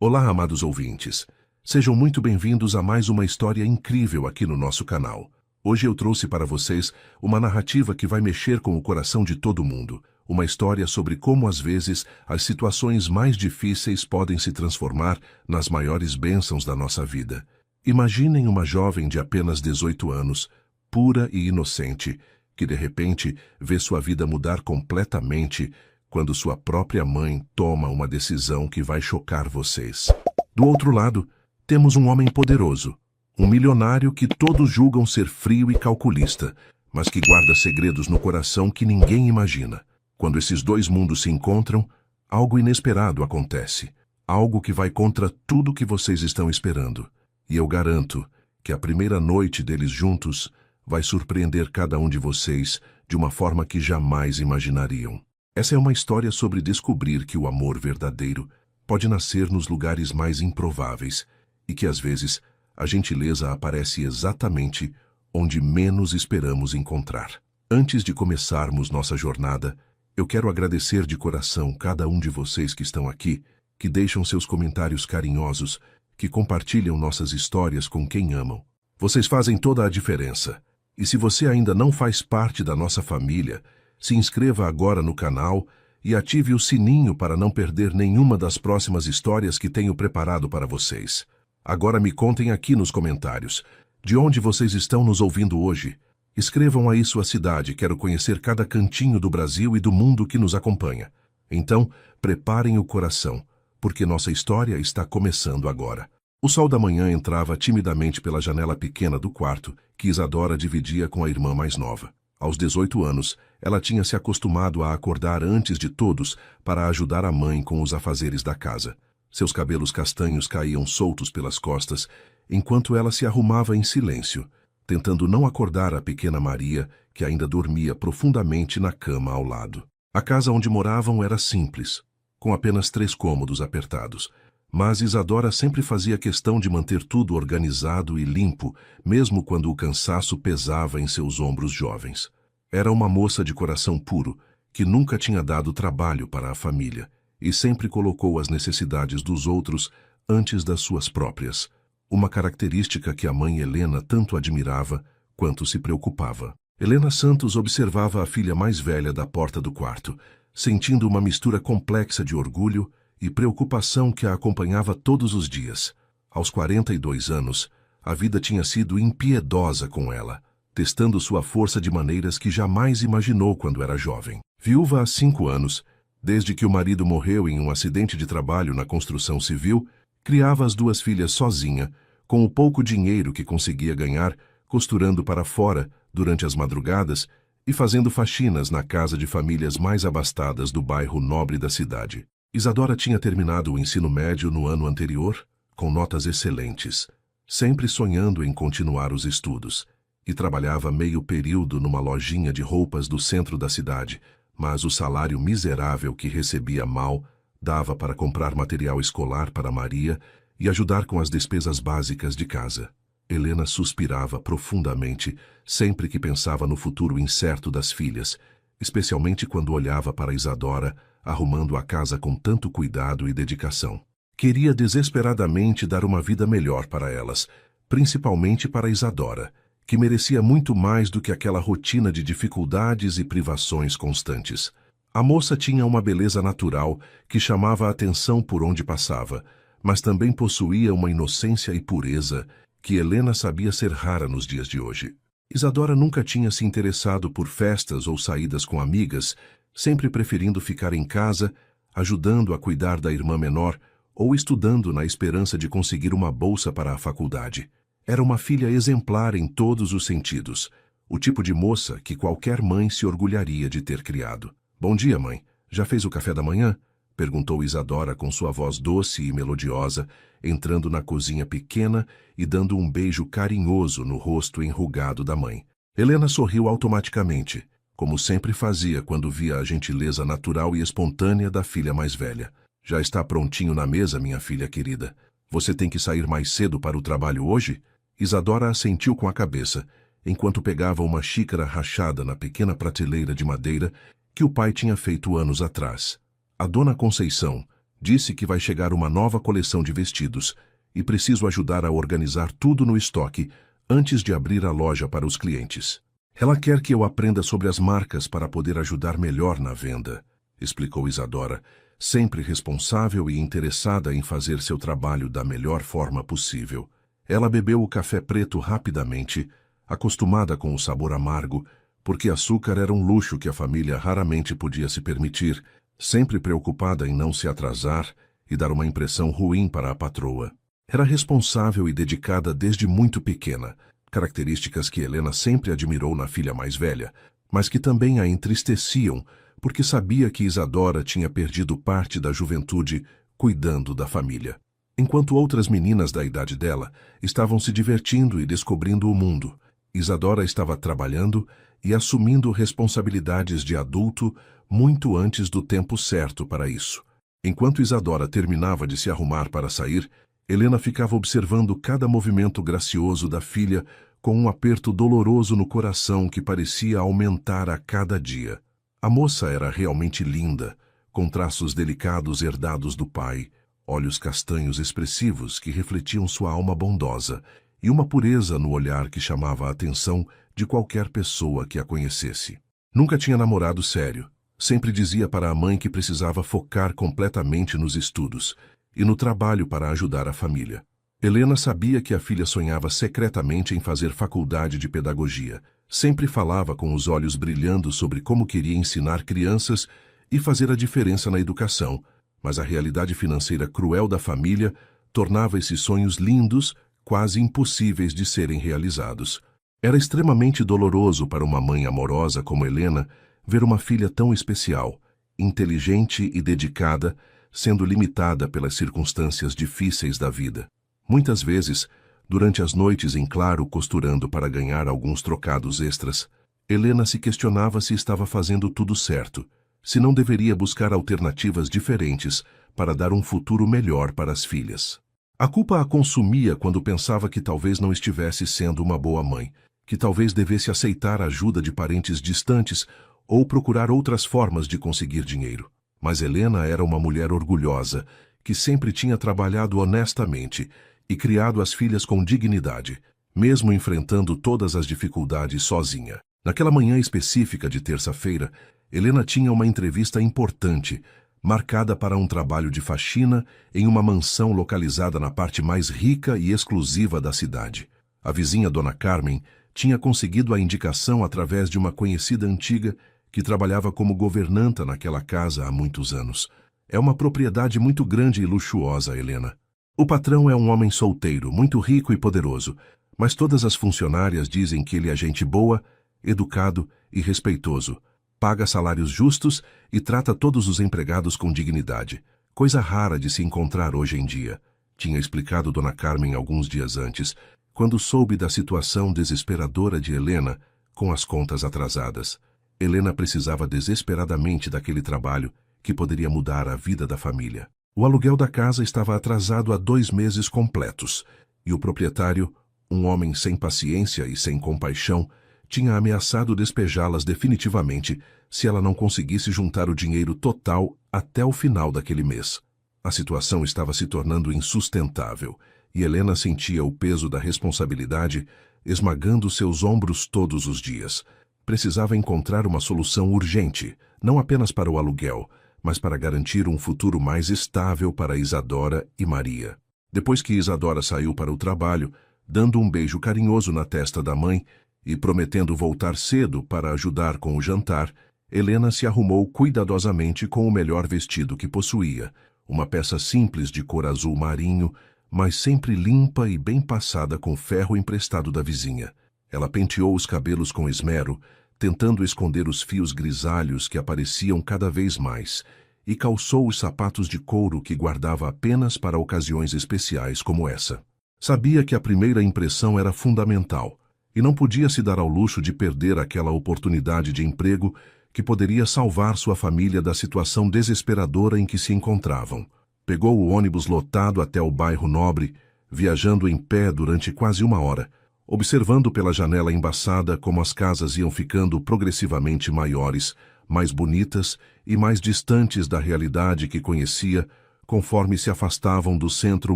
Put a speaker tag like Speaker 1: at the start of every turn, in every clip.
Speaker 1: Olá, amados ouvintes. Sejam muito bem-vindos a mais uma história incrível aqui no nosso canal. Hoje eu trouxe para vocês uma narrativa que vai mexer com o coração de todo mundo. Uma história sobre como, às vezes, as situações mais difíceis podem se transformar nas maiores bênçãos da nossa vida. Imaginem uma jovem de apenas 18 anos, pura e inocente, que de repente vê sua vida mudar completamente quando sua própria mãe toma uma decisão que vai chocar vocês. Do outro lado, temos um homem poderoso, um milionário que todos julgam ser frio e calculista, mas que guarda segredos no coração que ninguém imagina. Quando esses dois mundos se encontram, algo inesperado acontece, algo que vai contra tudo que vocês estão esperando. E eu garanto que a primeira noite deles juntos vai surpreender cada um de vocês de uma forma que jamais imaginariam. Essa é uma história sobre descobrir que o amor verdadeiro pode nascer nos lugares mais improváveis e que, às vezes, a gentileza aparece exatamente onde menos esperamos encontrar. Antes de começarmos nossa jornada, eu quero agradecer de coração cada um de vocês que estão aqui, que deixam seus comentários carinhosos, que compartilham nossas histórias com quem amam. Vocês fazem toda a diferença. E se você ainda não faz parte da nossa família, se inscreva agora no canal e ative o sininho para não perder nenhuma das próximas histórias que tenho preparado para vocês. Agora me contem aqui nos comentários, de onde vocês estão nos ouvindo hoje. Escrevam aí sua cidade, quero conhecer cada cantinho do Brasil e do mundo que nos acompanha. Então, preparem o coração, porque nossa história está começando agora. O sol da manhã entrava timidamente pela janela pequena do quarto que Isadora dividia com a irmã mais nova. Aos 18 anos, ela tinha se acostumado a acordar antes de todos para ajudar a mãe com os afazeres da casa. Seus cabelos castanhos caíam soltos pelas costas, enquanto ela se arrumava em silêncio, tentando não acordar a pequena Maria, que ainda dormia profundamente na cama ao lado. A casa onde moravam era simples, com apenas 3 cômodos apertados, mas Isadora sempre fazia questão de manter tudo organizado e limpo, mesmo quando o cansaço pesava em seus ombros jovens. Era uma moça de coração puro, que nunca tinha dado trabalho para a família, e sempre colocou as necessidades dos outros antes das suas próprias, uma característica que a mãe Helena tanto admirava quanto se preocupava. Helena Santos observava a filha mais velha da porta do quarto, sentindo uma mistura complexa de orgulho e preocupação que a acompanhava todos os dias. Aos 42 anos, a vida tinha sido impiedosa com ela, testando sua força de maneiras que jamais imaginou quando era jovem. Viúva há 5 anos, desde que o marido morreu em um acidente de trabalho na construção civil, criava as 2 filhas sozinha, com o pouco dinheiro que conseguia ganhar, costurando para fora durante as madrugadas e fazendo faxinas na casa de famílias mais abastadas do bairro nobre da cidade. Isadora tinha terminado o ensino médio no ano anterior, com notas excelentes, sempre sonhando em continuar os estudos, e trabalhava meio período numa lojinha de roupas do centro da cidade, mas o salário miserável que recebia mal dava para comprar material escolar para Maria e ajudar com as despesas básicas de casa. Helena suspirava profundamente sempre que pensava no futuro incerto das filhas, especialmente quando olhava para Isadora, arrumando a casa com tanto cuidado e dedicação. Queria desesperadamente dar uma vida melhor para elas, principalmente para Isadora, que merecia muito mais do que aquela rotina de dificuldades e privações constantes. A moça tinha uma beleza natural que chamava a atenção por onde passava, mas também possuía uma inocência e pureza que Helena sabia ser rara nos dias de hoje. Isadora nunca tinha se interessado por festas ou saídas com amigas, sempre preferindo ficar em casa, ajudando a cuidar da irmã menor ou estudando na esperança de conseguir uma bolsa para a faculdade. Era uma filha exemplar em todos os sentidos, o tipo de moça que qualquer mãe se orgulharia de ter criado. "Bom dia, mãe. Já fez o café da manhã?" perguntou Isadora com sua voz doce e melodiosa, entrando na cozinha pequena e dando um beijo carinhoso no rosto enrugado da mãe. Helena sorriu automaticamente, como sempre fazia quando via a gentileza natural e espontânea da filha mais velha. "Já está prontinho na mesa, minha filha querida. Você tem que sair mais cedo para o trabalho hoje?" Isadora assentiu com a cabeça, enquanto pegava uma xícara rachada na pequena prateleira de madeira que o pai tinha feito anos atrás. A dona Conceição, Disse que vai chegar uma nova coleção de vestidos e preciso ajudar a organizar tudo no estoque antes de abrir a loja para os clientes. Ela quer que eu aprenda sobre as marcas para poder ajudar melhor na venda, explicou Isadora, sempre responsável e interessada em fazer seu trabalho da melhor forma possível. Ela bebeu o café preto rapidamente, acostumada com o sabor amargo, porque açúcar era um luxo que a família raramente podia se permitir, sempre preocupada em não se atrasar e dar uma impressão ruim para a patroa. Era responsável e dedicada desde muito pequena, características que Helena sempre admirou na filha mais velha, mas que também a entristeciam, porque sabia que Isadora tinha perdido parte da juventude cuidando da família. Enquanto outras meninas da idade dela estavam se divertindo e descobrindo o mundo, Isadora estava trabalhando e assumindo responsabilidades de adulto muito antes do tempo certo para isso. Enquanto Isadora terminava de se arrumar para sair, Helena ficava observando cada movimento gracioso da filha com um aperto doloroso no coração que parecia aumentar a cada dia. A moça era realmente linda, com traços delicados herdados do pai, olhos castanhos expressivos que refletiam sua alma bondosa e uma pureza no olhar que chamava a atenção de qualquer pessoa que a conhecesse. Nunca tinha namorado sério. Sempre dizia para a mãe que precisava focar completamente nos estudos e no trabalho para ajudar a família. Helena sabia que a filha sonhava secretamente em fazer faculdade de pedagogia. Sempre falava com os olhos brilhando sobre como queria ensinar crianças e fazer a diferença na educação, mas a realidade financeira cruel da família tornava esses sonhos lindos, quase impossíveis de serem realizados. Era extremamente doloroso para uma mãe amorosa como Helena ver uma filha tão especial, inteligente e dedicada, sendo limitada pelas circunstâncias difíceis da vida. Muitas vezes, durante as noites em claro costurando para ganhar alguns trocados extras, Helena se questionava se estava fazendo tudo certo, se não deveria buscar alternativas diferentes para dar um futuro melhor para as filhas. A culpa a consumia quando pensava que talvez não estivesse sendo uma boa mãe, que talvez devesse aceitar a ajuda de parentes distantes ou procurar outras formas de conseguir dinheiro. Mas Helena era uma mulher orgulhosa, que sempre tinha trabalhado honestamente e criado as filhas com dignidade, mesmo enfrentando todas as dificuldades sozinha. Naquela manhã específica de terça-feira, Helena tinha uma entrevista importante, marcada para um trabalho de faxina em uma mansão localizada na parte mais rica e exclusiva da cidade. A vizinha Dona Carmen tinha conseguido a indicação através de uma conhecida antiga que trabalhava como governanta naquela casa há muitos anos. É uma propriedade muito grande e luxuosa, Helena. O patrão é um homem solteiro, muito rico e poderoso, mas todas as funcionárias dizem que ele é gente boa, educado e respeitoso, paga salários justos e trata todos os empregados com dignidade, coisa rara de se encontrar hoje em dia, tinha explicado Dona Carmen alguns dias antes, quando soube da situação desesperadora de Helena com as contas atrasadas. Helena precisava desesperadamente daquele trabalho que poderia mudar a vida da família. O aluguel da casa estava atrasado há 2 meses completos, e o proprietário, um homem sem paciência e sem compaixão, tinha ameaçado despejá-las definitivamente se ela não conseguisse juntar o dinheiro total até o final daquele mês. A situação estava se tornando insustentável, e Helena sentia o peso da responsabilidade esmagando seus ombros todos os dias. Precisava encontrar uma solução urgente, não apenas para o aluguel, mas para garantir um futuro mais estável para Isadora e Maria. Depois que Isadora saiu para o trabalho, dando um beijo carinhoso na testa da mãe e prometendo voltar cedo para ajudar com o jantar, Helena se arrumou cuidadosamente com o melhor vestido que possuía, uma peça simples de cor azul marinho, mas sempre limpa e bem passada com ferro emprestado da vizinha. Ela penteou os cabelos com esmero, tentando esconder os fios grisalhos que apareciam cada vez mais, e calçou os sapatos de couro que guardava apenas para ocasiões especiais como essa. Sabia que a primeira impressão era fundamental, e não podia se dar ao luxo de perder aquela oportunidade de emprego que poderia salvar sua família da situação desesperadora em que se encontravam. Pegou o ônibus lotado até o bairro Nobre, viajando em pé durante quase 1 hora, observando pela janela embaçada como as casas iam ficando progressivamente maiores, mais bonitas e mais distantes da realidade que conhecia, conforme se afastavam do centro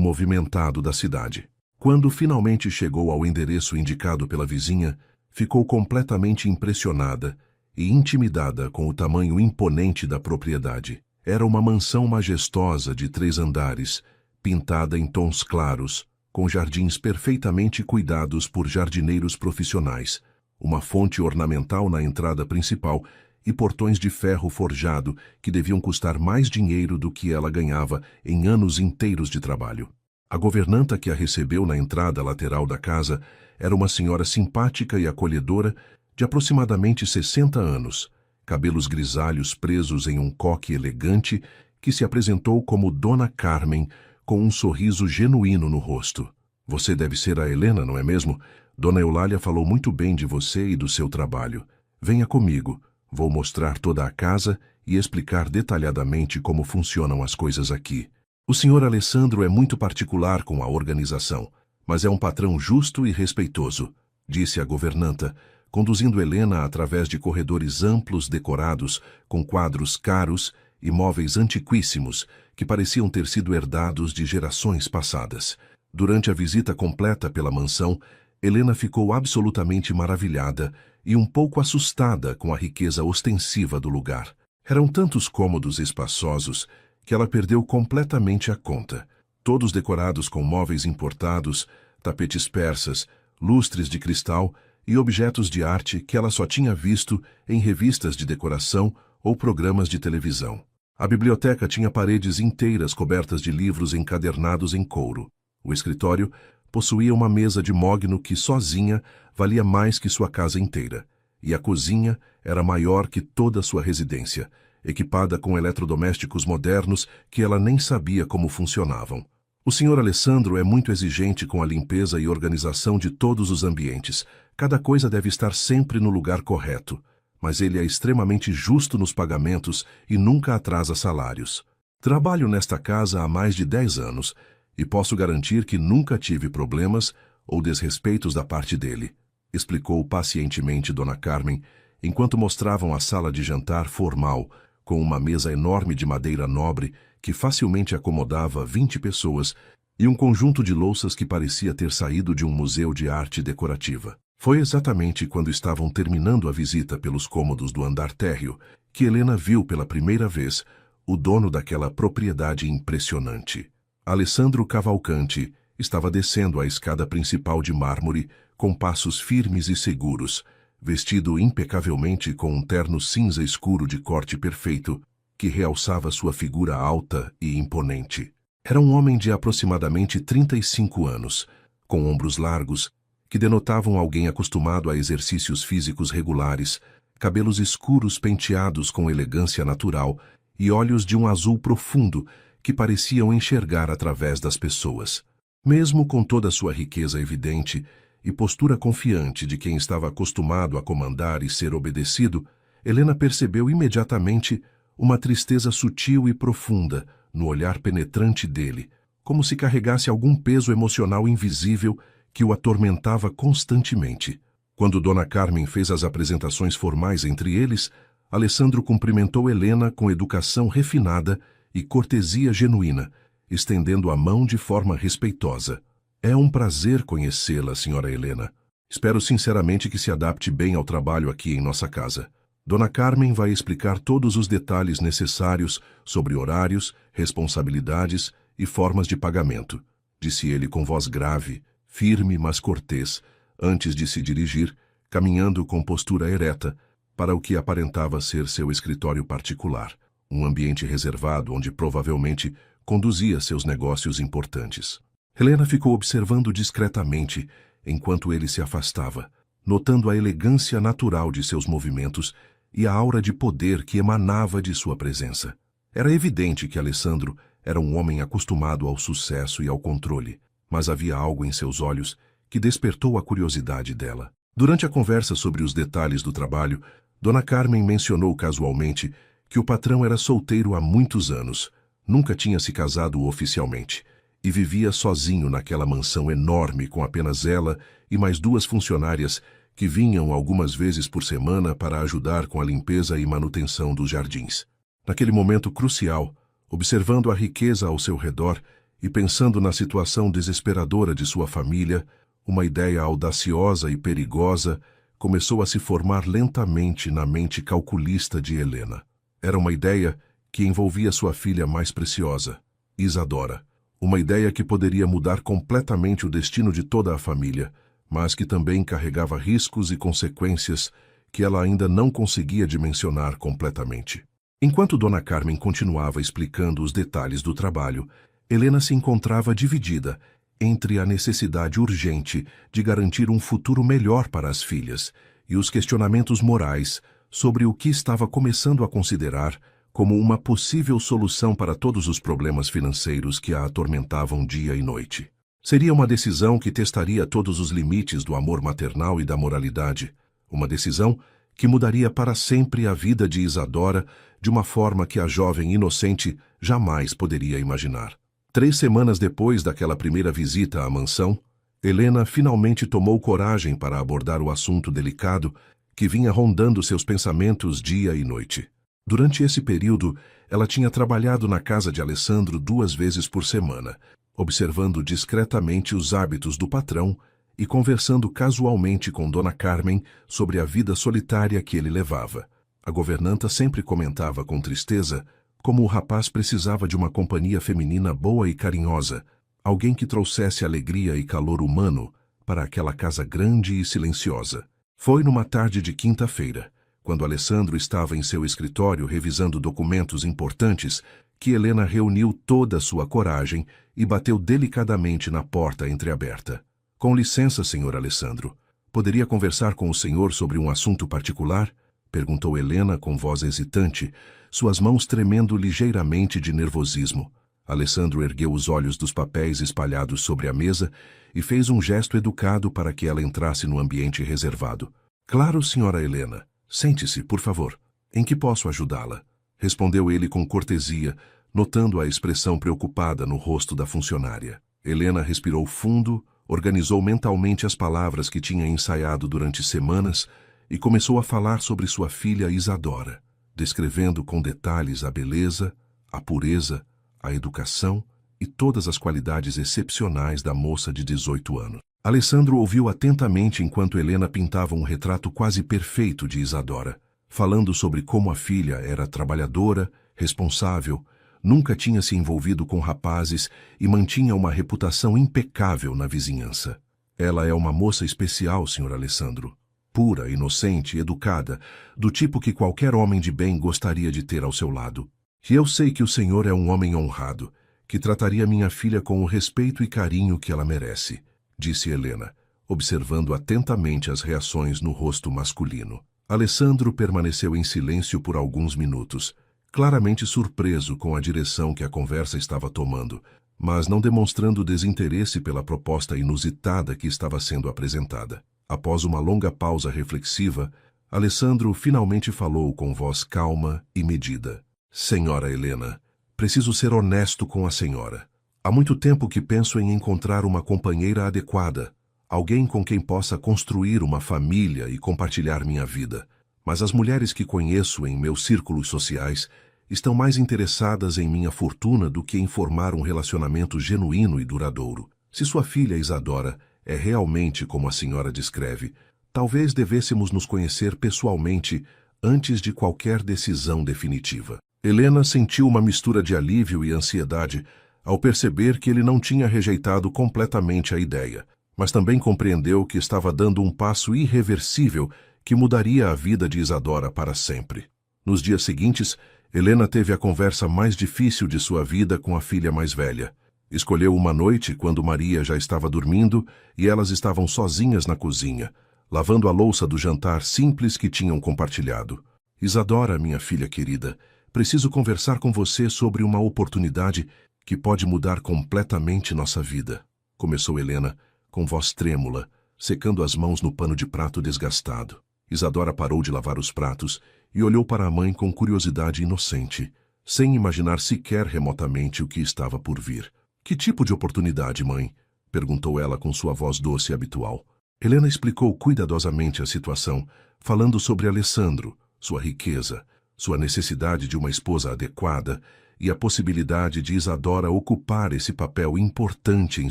Speaker 1: movimentado da cidade. Quando finalmente chegou ao endereço indicado pela vizinha, ficou completamente impressionada e intimidada com o tamanho imponente da propriedade. Era uma mansão majestosa de 3 andares, pintada em tons claros, com jardins perfeitamente cuidados por jardineiros profissionais, uma fonte ornamental na entrada principal e portões de ferro forjado que deviam custar mais dinheiro do que ela ganhava em anos inteiros de trabalho. A governanta que a recebeu na entrada lateral da casa era uma senhora simpática e acolhedora de aproximadamente 60 anos, cabelos grisalhos presos em um coque elegante, que se apresentou como Dona Carmen, com um sorriso genuíno no rosto. Você deve ser a Helena, não é mesmo? Dona Eulália falou muito bem de você e do seu trabalho. Venha comigo. Vou mostrar toda a casa e explicar detalhadamente como funcionam as coisas aqui. O senhor Alessandro é muito particular com a organização, mas é um patrão justo e respeitoso, disse a governanta, conduzindo Helena através de corredores amplos decorados com quadros caros e móveis antiquíssimos que pareciam ter sido herdados de gerações passadas. Durante a visita completa pela mansão, Helena ficou absolutamente maravilhada e um pouco assustada com a riqueza ostensiva do lugar. Eram tantos cômodos espaçosos que ela perdeu completamente a conta, todos decorados com móveis importados, tapetes persas, lustres de cristal e objetos de arte que ela só tinha visto em revistas de decoração ou programas de televisão. A biblioteca tinha paredes inteiras cobertas de livros encadernados em couro. O escritório possuía uma mesa de mogno que, sozinha, valia mais que sua casa inteira, e a cozinha era maior que toda sua residência, equipada com eletrodomésticos modernos que ela nem sabia como funcionavam. O senhor Alessandro é muito exigente com a limpeza e organização de todos os ambientes. Cada coisa deve estar sempre no lugar correto, mas ele é extremamente justo nos pagamentos e nunca atrasa salários. Trabalho nesta casa há mais de 10 anos e posso garantir que nunca tive problemas ou desrespeitos da parte dele, explicou pacientemente Dona Carmen, enquanto mostravam a sala de jantar formal, com uma mesa enorme de madeira nobre que facilmente acomodava 20 pessoas e um conjunto de louças que parecia ter saído de um museu de arte decorativa. Foi exatamente quando estavam terminando a visita pelos cômodos do andar térreo que Helena viu pela primeira vez o dono daquela propriedade impressionante. Alessandro Cavalcanti estava descendo a escada principal de mármore com passos firmes e seguros, vestido impecavelmente com um terno cinza escuro de corte perfeito, que realçava sua figura alta e imponente. Era um homem de aproximadamente 35 anos, com ombros largos, que denotavam alguém acostumado a exercícios físicos regulares, cabelos escuros penteados com elegância natural e olhos de um azul profundo que pareciam enxergar através das pessoas. Mesmo com toda sua riqueza evidente e postura confiante de quem estava acostumado a comandar e ser obedecido, Helena percebeu imediatamente uma tristeza sutil e profunda no olhar penetrante dele, como se carregasse algum peso emocional invisível que o atormentava constantemente. Quando Dona Carmen fez as apresentações formais entre eles, Alessandro cumprimentou Helena com educação refinada e cortesia genuína, estendendo a mão de forma respeitosa. É um prazer conhecê-la, senhora Helena. Espero sinceramente que se adapte bem ao trabalho aqui em nossa casa. Dona Carmen vai explicar todos os detalhes necessários sobre horários, responsabilidades e formas de pagamento, disse ele com voz grave, firme mas cortês, antes de se dirigir, caminhando com postura ereta, para o que aparentava ser seu escritório particular, um ambiente reservado onde provavelmente conduzia seus negócios importantes. Helena ficou observando discretamente enquanto ele se afastava, notando a elegância natural de seus movimentos e a aura de poder que emanava de sua presença. Era evidente que Alessandro era um homem acostumado ao sucesso e ao controle, mas havia algo em seus olhos que despertou a curiosidade dela. Durante a conversa sobre os detalhes do trabalho, Dona Carmen mencionou casualmente que o patrão era solteiro há muitos anos, nunca tinha se casado oficialmente, e vivia sozinho naquela mansão enorme com apenas ela e mais 2 funcionárias que vinham algumas vezes por semana para ajudar com a limpeza e manutenção dos jardins. Naquele momento crucial, Observando a riqueza ao seu redor e pensando na situação desesperadora de sua família, uma ideia audaciosa e perigosa começou a se formar lentamente na mente calculista de Helena. Era uma ideia que envolvia sua filha mais preciosa, Isadora. Uma ideia que poderia mudar completamente o destino de toda a família, mas que também carregava riscos e consequências que ela ainda não conseguia dimensionar completamente. Enquanto Dona Carmen continuava explicando os detalhes do trabalho, Helena se encontrava dividida entre a necessidade urgente de garantir um futuro melhor para as filhas e os questionamentos morais sobre o que estava começando a considerar como uma possível solução para todos os problemas financeiros que a atormentavam dia e noite. Seria uma decisão que testaria todos os limites do amor maternal e da moralidade, uma decisão que mudaria para sempre a vida de Isadora de uma forma que a jovem inocente jamais poderia imaginar. 3 semanas depois daquela primeira visita à mansão, Helena finalmente tomou coragem para abordar o assunto delicado que vinha rondando seus pensamentos dia e noite. Durante esse período, ela tinha trabalhado na casa de Alessandro 2 vezes por semana, observando discretamente os hábitos do patrão e conversando casualmente com Dona Carmen sobre a vida solitária que ele levava. A governanta sempre comentava com tristeza como o rapaz precisava de uma companhia feminina boa e carinhosa, alguém que trouxesse alegria e calor humano para aquela casa grande e silenciosa. Foi numa tarde de quinta-feira, quando Alessandro estava em seu escritório revisando documentos importantes, que Helena reuniu toda a sua coragem e bateu delicadamente na porta entreaberta. Com licença, senhor Alessandro. Poderia conversar com o senhor sobre um assunto particular? Perguntou Helena com voz hesitante, suas mãos tremendo ligeiramente de nervosismo. Alessandro ergueu os olhos dos papéis espalhados sobre a mesa e fez um gesto educado para que ela entrasse no ambiente reservado. Claro, senhora Helena. Sente-se, por favor. Em que posso ajudá-la? Respondeu ele com cortesia, notando a expressão preocupada no rosto da funcionária. Helena respirou fundo, organizou mentalmente as palavras que tinha ensaiado durante semanas e começou a falar sobre sua filha Isadora, descrevendo com detalhes a beleza, a pureza, a educação e todas as qualidades excepcionais da moça de 18 anos. Alessandro ouviu atentamente enquanto Helena pintava um retrato quase perfeito de Isadora, falando sobre como a filha era trabalhadora, responsável, nunca tinha se envolvido com rapazes e mantinha uma reputação impecável na vizinhança. Ela é uma moça especial, senhor Alessandro. Pura, inocente, educada, do tipo que qualquer homem de bem gostaria de ter ao seu lado. E eu sei que o senhor é um homem honrado, que trataria minha filha com o respeito e carinho que ela merece, disse Helena, observando atentamente as reações no rosto masculino. Alessandro permaneceu em silêncio por alguns minutos, claramente surpreso com a direção que a conversa estava tomando, mas não demonstrando desinteresse pela proposta inusitada que estava sendo apresentada. Após uma longa pausa reflexiva, Alessandro finalmente falou com voz calma e medida. Senhora Helena, preciso ser honesto com a senhora. Há muito tempo que penso em encontrar uma companheira adequada, alguém com quem possa construir uma família e compartilhar minha vida. Mas as mulheres que conheço em meus círculos sociais estão mais interessadas em minha fortuna do que em formar um relacionamento genuíno e duradouro. Se sua filha Isadora é realmente como a senhora descreve, talvez devêssemos nos conhecer pessoalmente antes de qualquer decisão definitiva. Helena sentiu uma mistura de alívio e ansiedade ao perceber que ele não tinha rejeitado completamente a ideia, mas também compreendeu que estava dando um passo irreversível que mudaria a vida de Isadora para sempre. Nos dias seguintes, Helena teve a conversa mais difícil de sua vida com a filha mais velha. Escolheu uma noite quando Maria já estava dormindo e elas estavam sozinhas na cozinha, lavando a louça do jantar simples que tinham compartilhado. Isadora, minha filha querida, preciso conversar com você sobre uma oportunidade que pode mudar completamente nossa vida, começou Helena, com voz trêmula, secando as mãos no pano de prato desgastado. Isadora parou de lavar os pratos e olhou para a mãe com curiosidade inocente, sem imaginar sequer remotamente o que estava por vir. Que tipo de oportunidade, mãe? Perguntou ela com sua voz doce e habitual. Helena explicou cuidadosamente a situação, falando sobre Alessandro, sua riqueza, sua necessidade de uma esposa adequada e a possibilidade de Isadora ocupar esse papel importante em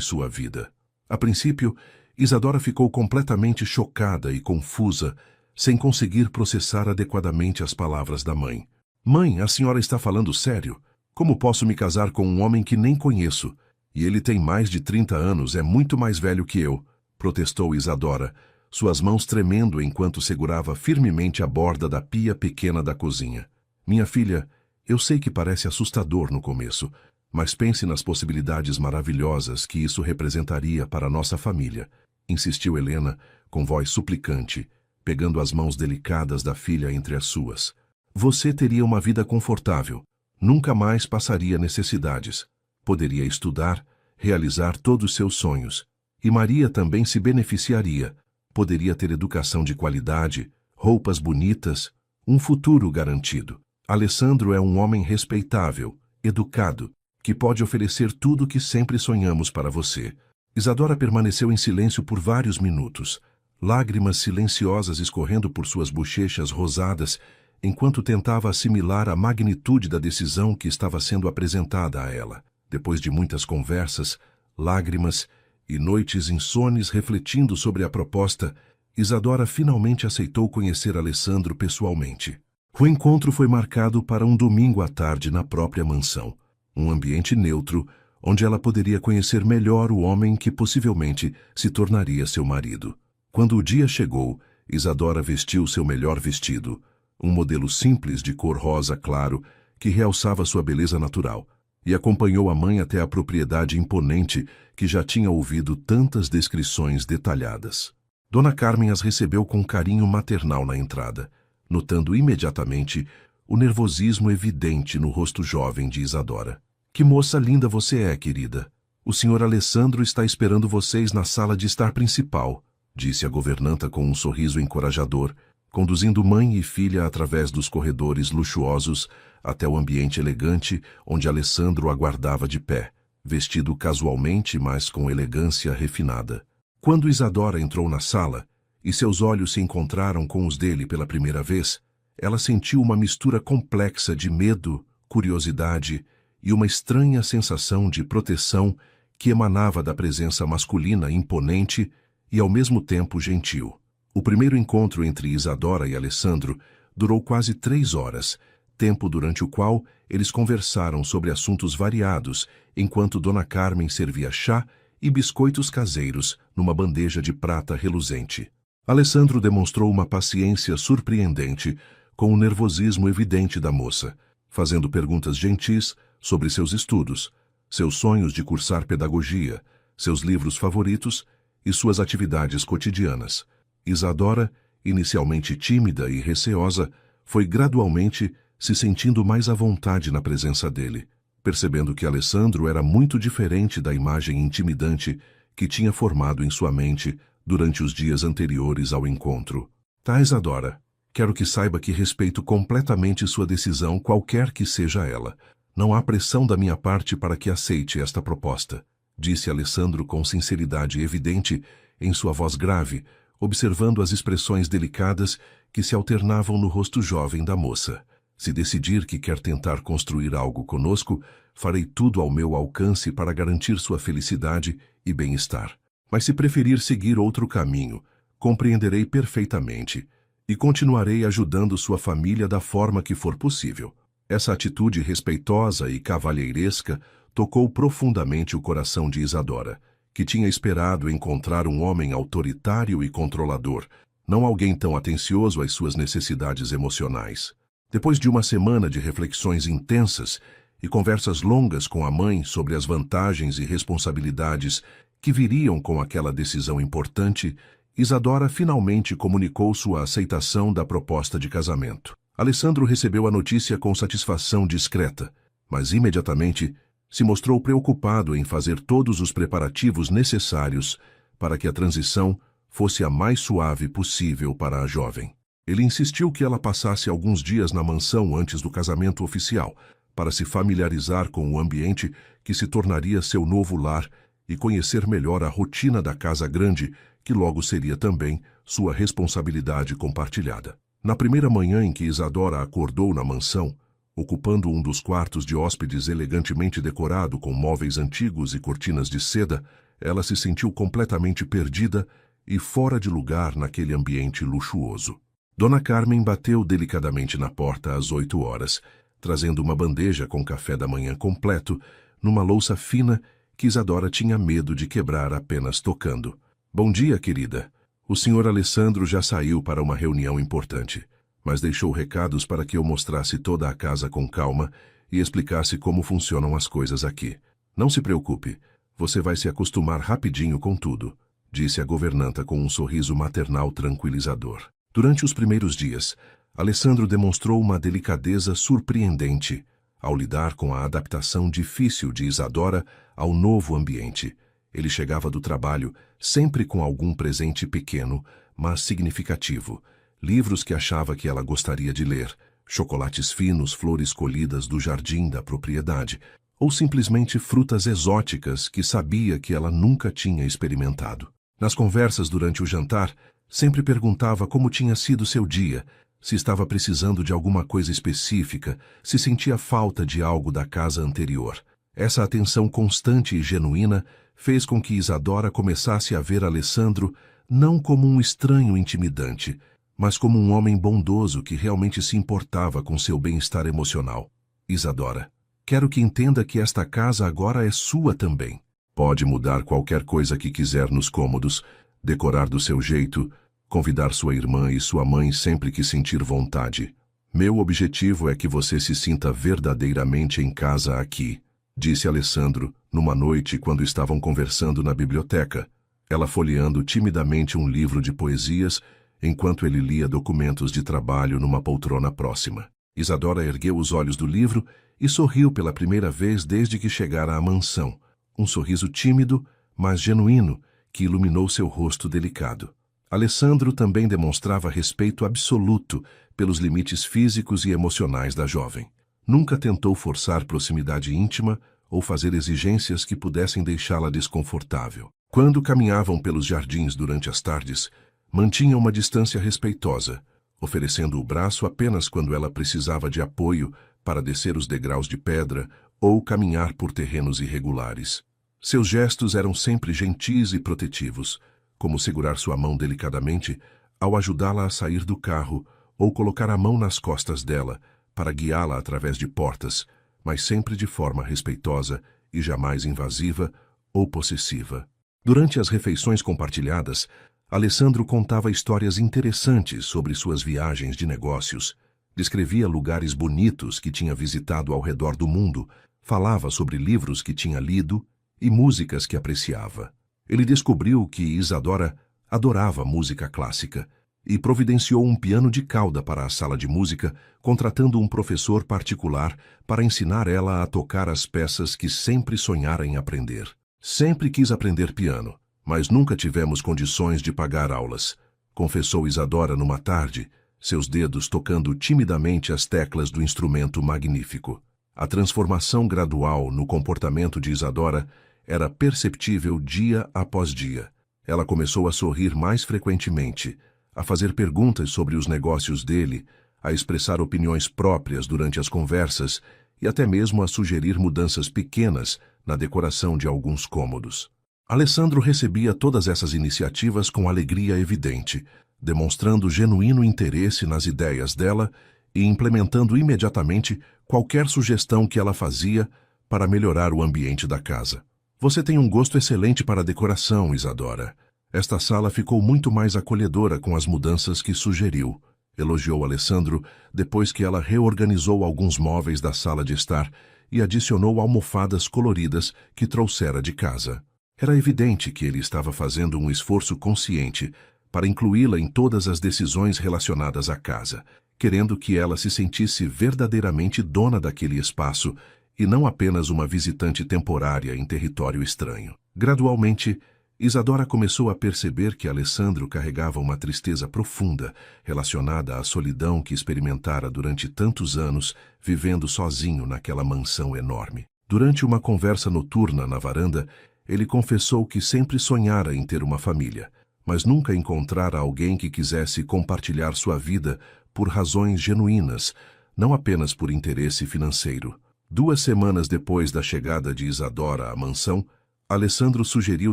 Speaker 1: sua vida. A princípio, Isadora ficou completamente chocada e confusa, sem conseguir processar adequadamente as palavras da mãe. Mãe, a senhora está falando sério? Como posso me casar com um homem que nem conheço? E ele tem mais de 30 anos, é muito mais velho que eu, protestou Isadora, suas mãos tremendo enquanto segurava firmemente a borda da pia pequena da cozinha. Minha filha, eu sei que parece assustador no começo, mas pense nas possibilidades maravilhosas que isso representaria para a nossa família, insistiu Helena, com voz suplicante, pegando as mãos delicadas da filha entre as suas. Você teria uma vida confortável, nunca mais passaria necessidades, poderia estudar, realizar todos os seus sonhos, e Maria também se beneficiaria, poderia ter educação de qualidade, roupas bonitas, um futuro garantido. Alessandro é um homem respeitável, educado, que pode oferecer tudo o que sempre sonhamos para você. Isadora permaneceu em silêncio por vários minutos, lágrimas silenciosas escorrendo por suas bochechas rosadas, enquanto tentava assimilar a magnitude da decisão que estava sendo apresentada a ela. Depois de muitas conversas, lágrimas e noites insones refletindo sobre a proposta, Isadora finalmente aceitou conhecer Alessandro pessoalmente. O encontro foi marcado para um domingo à tarde na própria mansão, um ambiente neutro, onde ela poderia conhecer melhor o homem que possivelmente se tornaria seu marido. Quando o dia chegou, Isadora vestiu seu melhor vestido, um modelo simples de cor rosa claro que realçava sua beleza natural, e acompanhou a mãe até a propriedade imponente que já tinha ouvido tantas descrições detalhadas. Dona Carmen as recebeu com carinho maternal na entrada, notando imediatamente o nervosismo evidente no rosto jovem de Isadora. Que moça linda você é, querida. O senhor Alessandro está esperando vocês na sala de estar principal, disse a governanta com um sorriso encorajador, conduzindo mãe e filha através dos corredores luxuosos até o ambiente elegante onde Alessandro aguardava de pé, vestido casualmente, mas com elegância refinada. Quando Isadora entrou na sala e seus olhos se encontraram com os dele pela primeira vez, ela sentiu uma mistura complexa de medo, curiosidade e uma estranha sensação de proteção que emanava da presença masculina imponente e ao mesmo tempo gentil. O primeiro encontro entre Isadora e Alessandro durou quase 3 horas, tempo durante o qual eles conversaram sobre assuntos variados, enquanto Dona Carmen servia chá e biscoitos caseiros numa bandeja de prata reluzente. Alessandro demonstrou uma paciência surpreendente com o nervosismo evidente da moça, fazendo perguntas gentis sobre seus estudos, seus sonhos de cursar pedagogia, seus livros favoritos e suas atividades cotidianas. Isadora, inicialmente tímida e receosa, foi gradualmente se sentindo mais à vontade na presença dele, percebendo que Alessandro era muito diferente da imagem intimidante que tinha formado em sua mente durante os dias anteriores ao encontro. Tá, Isadora, quero que saiba que respeito completamente sua decisão, qualquer que seja ela. Não há pressão da minha parte para que aceite esta proposta, disse Alessandro com sinceridade evidente em sua voz grave, observando as expressões delicadas que se alternavam no rosto jovem da moça. Se decidir que quer tentar construir algo conosco, farei tudo ao meu alcance para garantir sua felicidade e bem-estar. Mas se preferir seguir outro caminho, compreenderei perfeitamente e continuarei ajudando sua família da forma que for possível. Essa atitude respeitosa e cavalheiresca tocou profundamente o coração de Isadora, que tinha esperado encontrar um homem autoritário e controlador, não alguém tão atencioso às suas necessidades emocionais. Depois de uma semana de reflexões intensas e conversas longas com a mãe sobre as vantagens e responsabilidades que viriam com aquela decisão importante, Isadora finalmente comunicou sua aceitação da proposta de casamento. Alessandro recebeu a notícia com satisfação discreta, mas imediatamente se mostrou preocupado em fazer todos os preparativos necessários para que a transição fosse a mais suave possível para a jovem. Ele insistiu que ela passasse alguns dias na mansão antes do casamento oficial, para se familiarizar com o ambiente que se tornaria seu novo lar e conhecer melhor a rotina da casa grande, que logo seria também sua responsabilidade compartilhada. Na primeira manhã em que Isadora acordou na mansão, Ocupando um dos quartos de hóspedes elegantemente decorado com móveis antigos e cortinas de seda, ela se sentiu completamente perdida e fora de lugar naquele ambiente luxuoso. Dona Carmen bateu delicadamente na porta às 8 horas, trazendo uma bandeja com café da manhã completo, numa louça fina que Isadora tinha medo de quebrar apenas tocando. Bom dia, querida. O senhor Alessandro já saiu para uma reunião importante, mas deixou recados para que eu mostrasse toda a casa com calma e explicasse como funcionam as coisas aqui. Não se preocupe, você vai se acostumar rapidinho com tudo, disse a governanta com um sorriso maternal tranquilizador. Durante os primeiros dias, Alessandro demonstrou uma delicadeza surpreendente ao lidar com a adaptação difícil de Isadora ao novo ambiente. Ele chegava do trabalho sempre com algum presente pequeno, mas significativo. Livros que achava que ela gostaria de ler, chocolates finos, flores colhidas do jardim da propriedade, ou simplesmente frutas exóticas que sabia que ela nunca tinha experimentado. Nas conversas durante o jantar, sempre perguntava como tinha sido seu dia, se estava precisando de alguma coisa específica, se sentia falta de algo da casa anterior. Essa atenção constante e genuína fez com que Isadora começasse a ver Alessandro não como um estranho intimidante, mas como um homem bondoso que realmente se importava com seu bem-estar emocional. Isadora, quero que entenda que esta casa agora é sua também. Pode mudar qualquer coisa que quiser nos cômodos, decorar do seu jeito, convidar sua irmã e sua mãe sempre que sentir vontade. Meu objetivo é que você se sinta verdadeiramente em casa aqui, disse Alessandro, numa noite quando estavam conversando na biblioteca, ela folheando timidamente um livro de poesias, enquanto ele lia documentos de trabalho numa poltrona próxima. Isadora ergueu os olhos do livro e sorriu pela primeira vez desde que chegara à mansão, um sorriso tímido, mas genuíno, que iluminou seu rosto delicado. Alessandro também demonstrava respeito absoluto pelos limites físicos e emocionais da jovem. Nunca tentou forçar proximidade íntima ou fazer exigências que pudessem deixá-la desconfortável. Quando caminhavam pelos jardins durante as tardes, mantinha uma distância respeitosa, oferecendo o braço apenas quando ela precisava de apoio para descer os degraus de pedra ou caminhar por terrenos irregulares. Seus gestos eram sempre gentis e protetivos, como segurar sua mão delicadamente ao ajudá-la a sair do carro ou colocar a mão nas costas dela para guiá-la através de portas, mas sempre de forma respeitosa e jamais invasiva ou possessiva. Durante as refeições compartilhadas, Alessandro contava histórias interessantes sobre suas viagens de negócios, descrevia lugares bonitos que tinha visitado ao redor do mundo, falava sobre livros que tinha lido e músicas que apreciava. Ele descobriu que Isadora adorava música clássica e providenciou um piano de cauda para a sala de música, contratando um professor particular para ensinar ela a tocar as peças que sempre sonhara em aprender. Sempre quis aprender piano, mas nunca tivemos condições de pagar aulas, confessou Isadora numa tarde, seus dedos tocando timidamente as teclas do instrumento magnífico. A transformação gradual no comportamento de Isadora era perceptível dia após dia. Ela começou a sorrir mais frequentemente, a fazer perguntas sobre os negócios dele, a expressar opiniões próprias durante as conversas e até mesmo a sugerir mudanças pequenas na decoração de alguns cômodos. Alessandro recebia todas essas iniciativas com alegria evidente, demonstrando genuíno interesse nas ideias dela e implementando imediatamente qualquer sugestão que ela fazia para melhorar o ambiente da casa. Você tem um gosto excelente para a decoração, Isadora. Esta sala ficou muito mais acolhedora com as mudanças que sugeriu, elogiou Alessandro depois que ela reorganizou alguns móveis da sala de estar e adicionou almofadas coloridas que trouxera de casa. Era evidente que ele estava fazendo um esforço consciente para incluí-la em todas as decisões relacionadas à casa, querendo que ela se sentisse verdadeiramente dona daquele espaço e não apenas uma visitante temporária em território estranho. Gradualmente, Isadora começou a perceber que Alessandro carregava uma tristeza profunda relacionada à solidão que experimentara durante tantos anos vivendo sozinho naquela mansão enorme. Durante uma conversa noturna na varanda, ele confessou que sempre sonhara em ter uma família, mas nunca encontrara alguém que quisesse compartilhar sua vida por razões genuínas, não apenas por interesse financeiro. 2 semanas depois da chegada de Isadora à mansão, Alessandro sugeriu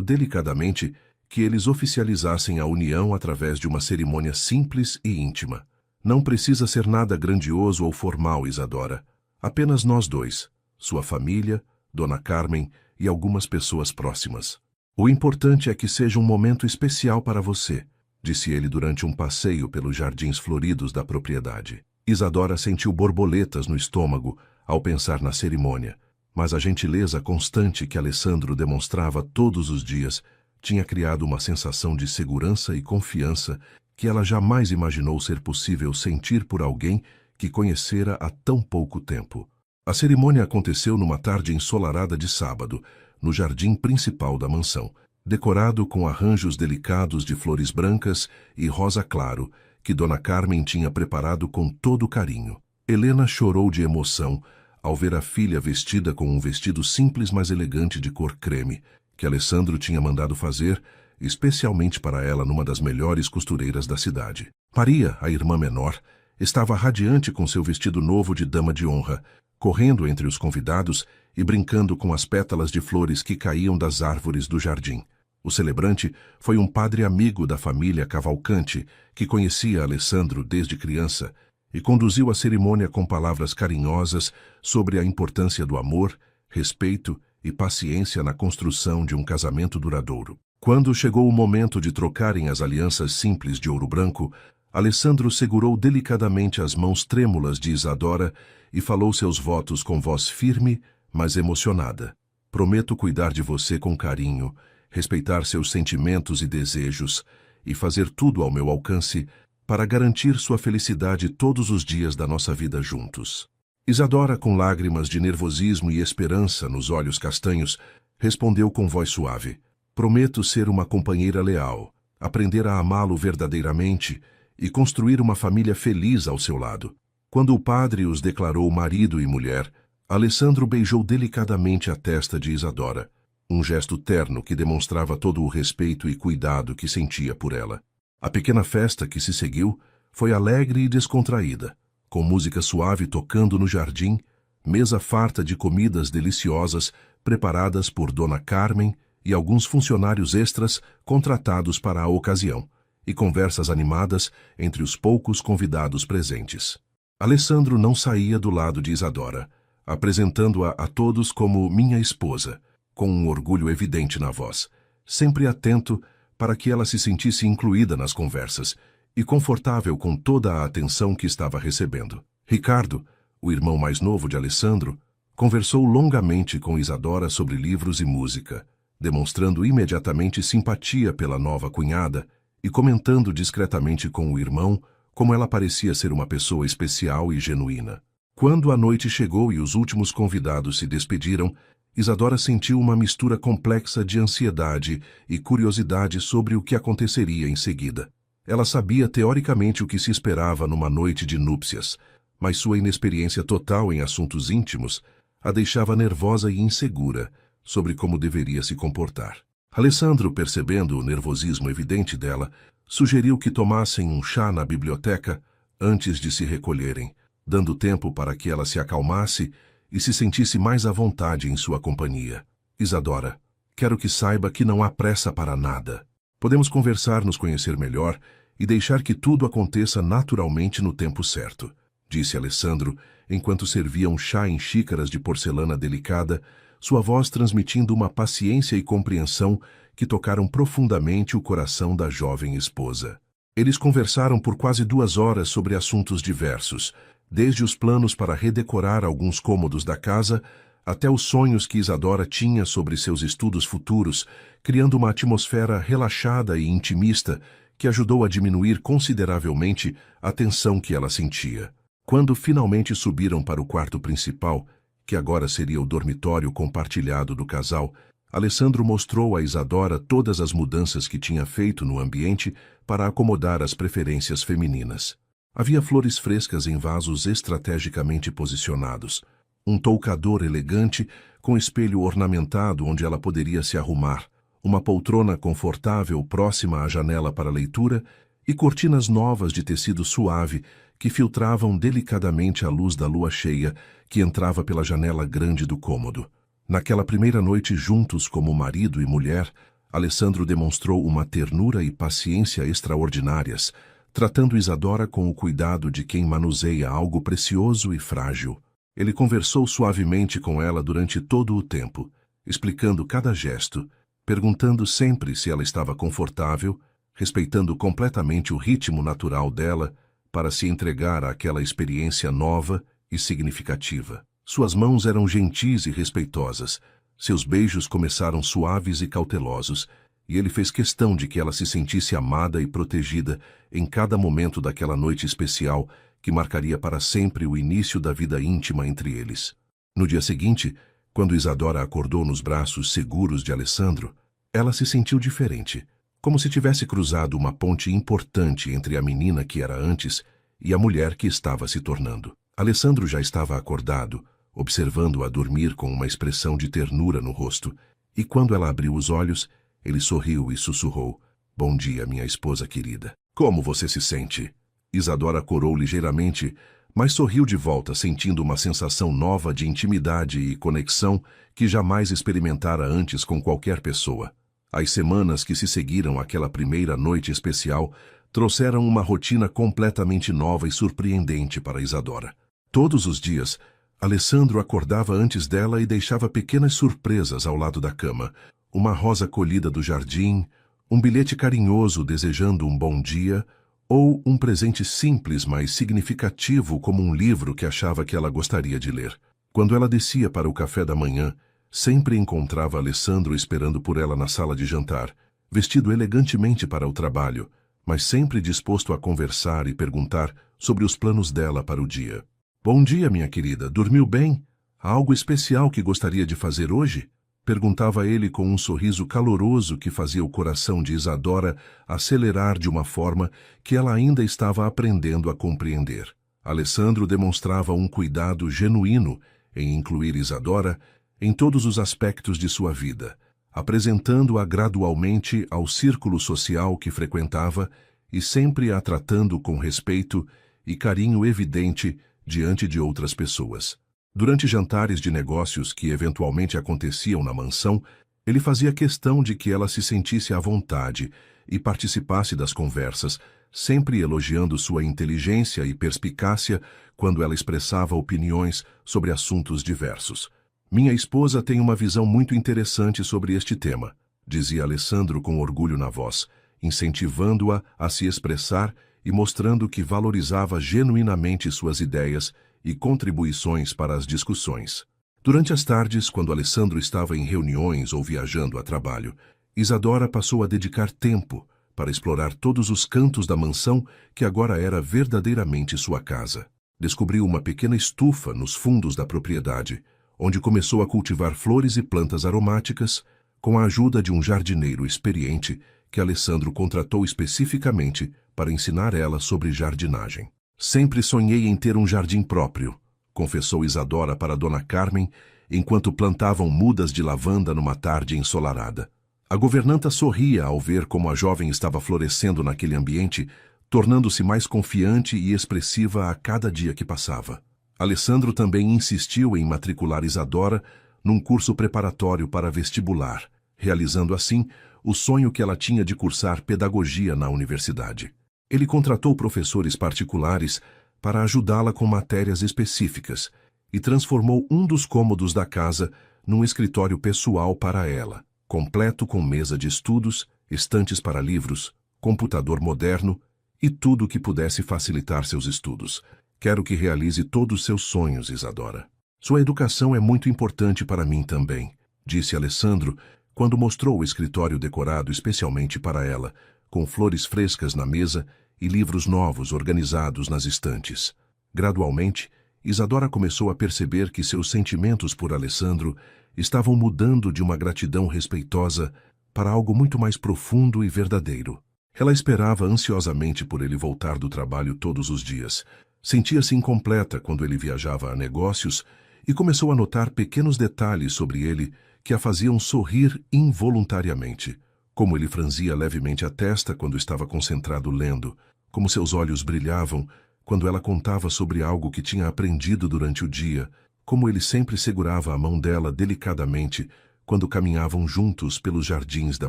Speaker 1: delicadamente que eles oficializassem a união através de uma cerimônia simples e íntima. Não precisa ser nada grandioso ou formal, Isadora. Apenas nós dois, sua família, Dona Carmen e algumas pessoas próximas. O importante é que seja um momento especial para você, disse ele durante um passeio pelos jardins floridos da propriedade. Isadora sentiu borboletas no estômago ao pensar na cerimônia, mas a gentileza constante que Alessandro demonstrava todos os dias tinha criado uma sensação de segurança e confiança que ela jamais imaginou ser possível sentir por alguém que conhecera há tão pouco tempo. A cerimônia aconteceu numa tarde ensolarada de sábado, no jardim principal da mansão, decorado com arranjos delicados de flores brancas e rosa claro, que Dona Carmen tinha preparado com todo carinho. Helena chorou de emoção ao ver a filha vestida com um vestido simples mas elegante de cor creme, que Alessandro tinha mandado fazer, especialmente para ela numa das melhores costureiras da cidade. Maria, a irmã menor, estava radiante com seu vestido novo de dama de honra, correndo entre os convidados e brincando com as pétalas de flores que caíam das árvores do jardim. O celebrante foi um padre amigo da família Cavalcante, que conhecia Alessandro desde criança, e conduziu a cerimônia com palavras carinhosas sobre a importância do amor, respeito e paciência na construção de um casamento duradouro. Quando chegou o momento de trocarem as alianças simples de ouro branco, Alessandro segurou delicadamente as mãos trêmulas de Isadora e falou seus votos com voz firme, mas emocionada. Prometo cuidar de você com carinho, respeitar seus sentimentos e desejos e fazer tudo ao meu alcance para garantir sua felicidade todos os dias da nossa vida juntos. Isadora, com lágrimas de nervosismo e esperança nos olhos castanhos, respondeu com voz suave: prometo ser uma companheira leal, aprender a amá-lo verdadeiramente e construir uma família feliz ao seu lado. Quando o padre os declarou marido e mulher, Alessandro beijou delicadamente a testa de Isadora, um gesto terno que demonstrava todo o respeito e cuidado que sentia por ela. A pequena festa que se seguiu foi alegre e descontraída, com música suave tocando no jardim, mesa farta de comidas deliciosas preparadas por Dona Carmen e alguns funcionários extras contratados para a ocasião, e conversas animadas entre os poucos convidados presentes. Alessandro não saía do lado de Isadora, apresentando-a a todos como minha esposa, com um orgulho evidente na voz, sempre atento para que ela se sentisse incluída nas conversas e confortável com toda a atenção que estava recebendo. Ricardo, o irmão mais novo de Alessandro, conversou longamente com Isadora sobre livros e música, demonstrando imediatamente simpatia pela nova cunhada e comentando discretamente com o irmão como ela parecia ser uma pessoa especial e genuína. Quando a noite chegou e os últimos convidados se despediram, Isadora sentiu uma mistura complexa de ansiedade e curiosidade sobre o que aconteceria em seguida. Ela sabia teoricamente o que se esperava numa noite de núpcias, mas sua inexperiência total em assuntos íntimos a deixava nervosa e insegura sobre como deveria se comportar. Alessandro, percebendo o nervosismo evidente dela, sugeriu que tomassem um chá na biblioteca antes de se recolherem, dando tempo para que ela se acalmasse e se sentisse mais à vontade em sua companhia. Isadora, quero que saiba que não há pressa para nada. Podemos conversar, nos conhecer melhor e deixar que tudo aconteça naturalmente no tempo certo, disse Alessandro, enquanto servia um chá em xícaras de porcelana delicada, sua voz transmitindo uma paciência e compreensão que tocaram profundamente o coração da jovem esposa. Eles conversaram por quase 2 horas sobre assuntos diversos, desde os planos para redecorar alguns cômodos da casa até os sonhos que Isadora tinha sobre seus estudos futuros, criando uma atmosfera relaxada e intimista que ajudou a diminuir consideravelmente a tensão que ela sentia. Quando finalmente subiram para o quarto principal, que agora seria o dormitório compartilhado do casal, Alessandro mostrou a Isadora todas as mudanças que tinha feito no ambiente para acomodar as preferências femininas. Havia flores frescas em vasos estrategicamente posicionados, um toucador elegante com espelho ornamentado onde ela poderia se arrumar, uma poltrona confortável próxima à janela para leitura e cortinas novas de tecido suave que filtravam delicadamente a luz da lua cheia que entrava pela janela grande do cômodo. Naquela primeira noite juntos como marido e mulher, Alessandro demonstrou uma ternura e paciência extraordinárias, tratando Isadora com o cuidado de quem manuseia algo precioso e frágil. Ele conversou suavemente com ela durante todo o tempo, explicando cada gesto, perguntando sempre se ela estava confortável, respeitando completamente o ritmo natural dela para se entregar àquela experiência nova e significativa. Suas mãos eram gentis e respeitosas, seus beijos começaram suaves e cautelosos, e ele fez questão de que ela se sentisse amada e protegida em cada momento daquela noite especial que marcaria para sempre o início da vida íntima entre eles. No dia seguinte, quando Isadora acordou nos braços seguros de Alessandro, ela se sentiu diferente, como se tivesse cruzado uma ponte importante entre a menina que era antes e a mulher que estava se tornando. Alessandro já estava acordado, observando-a dormir com uma expressão de ternura no rosto, e quando ela abriu os olhos, ele sorriu e sussurrou: "Bom dia, minha esposa querida. Como você se sente?" Isadora corou ligeiramente, mas sorriu de volta, sentindo uma sensação nova de intimidade e conexão que jamais experimentara antes com qualquer pessoa. As semanas que se seguiram àquela primeira noite especial trouxeram uma rotina completamente nova e surpreendente para Isadora. Todos os dias, Alessandro acordava antes dela e deixava pequenas surpresas ao lado da cama, uma rosa colhida do jardim, um bilhete carinhoso desejando um bom dia, ou um presente simples, mas significativo como um livro que achava que ela gostaria de ler. Quando ela descia para o café da manhã, sempre encontrava Alessandro esperando por ela na sala de jantar, vestido elegantemente para o trabalho, mas sempre disposto a conversar e perguntar sobre os planos dela para o dia. "Bom dia, minha querida. Dormiu bem? Há algo especial que gostaria de fazer hoje?" Perguntava ele com um sorriso caloroso que fazia o coração de Isadora acelerar de uma forma que ela ainda estava aprendendo a compreender. Alessandro demonstrava um cuidado genuíno em incluir Isadora em todos os aspectos de sua vida, apresentando-a gradualmente ao círculo social que frequentava e sempre a tratando com respeito e carinho evidente diante de outras pessoas. Durante jantares de negócios que eventualmente aconteciam na mansão, ele fazia questão de que ela se sentisse à vontade e participasse das conversas, sempre elogiando sua inteligência e perspicácia quando ela expressava opiniões sobre assuntos diversos. "Minha esposa tem uma visão muito interessante sobre este tema", dizia Alessandro com orgulho na voz, incentivando-a a se expressar e mostrando que valorizava genuinamente suas ideias e contribuições para as discussões. Durante as tardes, quando Alessandro estava em reuniões ou viajando a trabalho, Isadora passou a dedicar tempo para explorar todos os cantos da mansão que agora era verdadeiramente sua casa. Descobriu uma pequena estufa nos fundos da propriedade, onde começou a cultivar flores e plantas aromáticas com a ajuda de um jardineiro experiente que Alessandro contratou especificamente para ensinar ela sobre jardinagem. "Sempre sonhei em ter um jardim próprio", confessou Isadora para Dona Carmen, enquanto plantavam mudas de lavanda numa tarde ensolarada. A governanta sorria ao ver como a jovem estava florescendo naquele ambiente, tornando-se mais confiante e expressiva a cada dia que passava. Alessandro também insistiu em matricular Isadora num curso preparatório para vestibular, realizando assim o sonho que ela tinha de cursar pedagogia na universidade. Ele contratou professores particulares para ajudá-la com matérias específicas e transformou um dos cômodos da casa num escritório pessoal para ela, completo com mesa de estudos, estantes para livros, computador moderno e tudo o que pudesse facilitar seus estudos. "Quero que realize todos os seus sonhos, Isadora. Sua educação é muito importante para mim também", disse Alessandro quando mostrou o escritório decorado especialmente para ela, com flores frescas na mesa e livros novos organizados nas estantes. Gradualmente, Isadora começou a perceber que seus sentimentos por Alessandro estavam mudando de uma gratidão respeitosa para algo muito mais profundo e verdadeiro. Ela esperava ansiosamente por ele voltar do trabalho todos os dias. Sentia-se incompleta quando ele viajava a negócios e começou a notar pequenos detalhes sobre ele que a faziam sorrir involuntariamente, Como ele franzia levemente a testa quando estava concentrado lendo, como seus olhos brilhavam quando ela contava sobre algo que tinha aprendido durante o dia, como ele sempre segurava a mão dela delicadamente quando caminhavam juntos pelos jardins da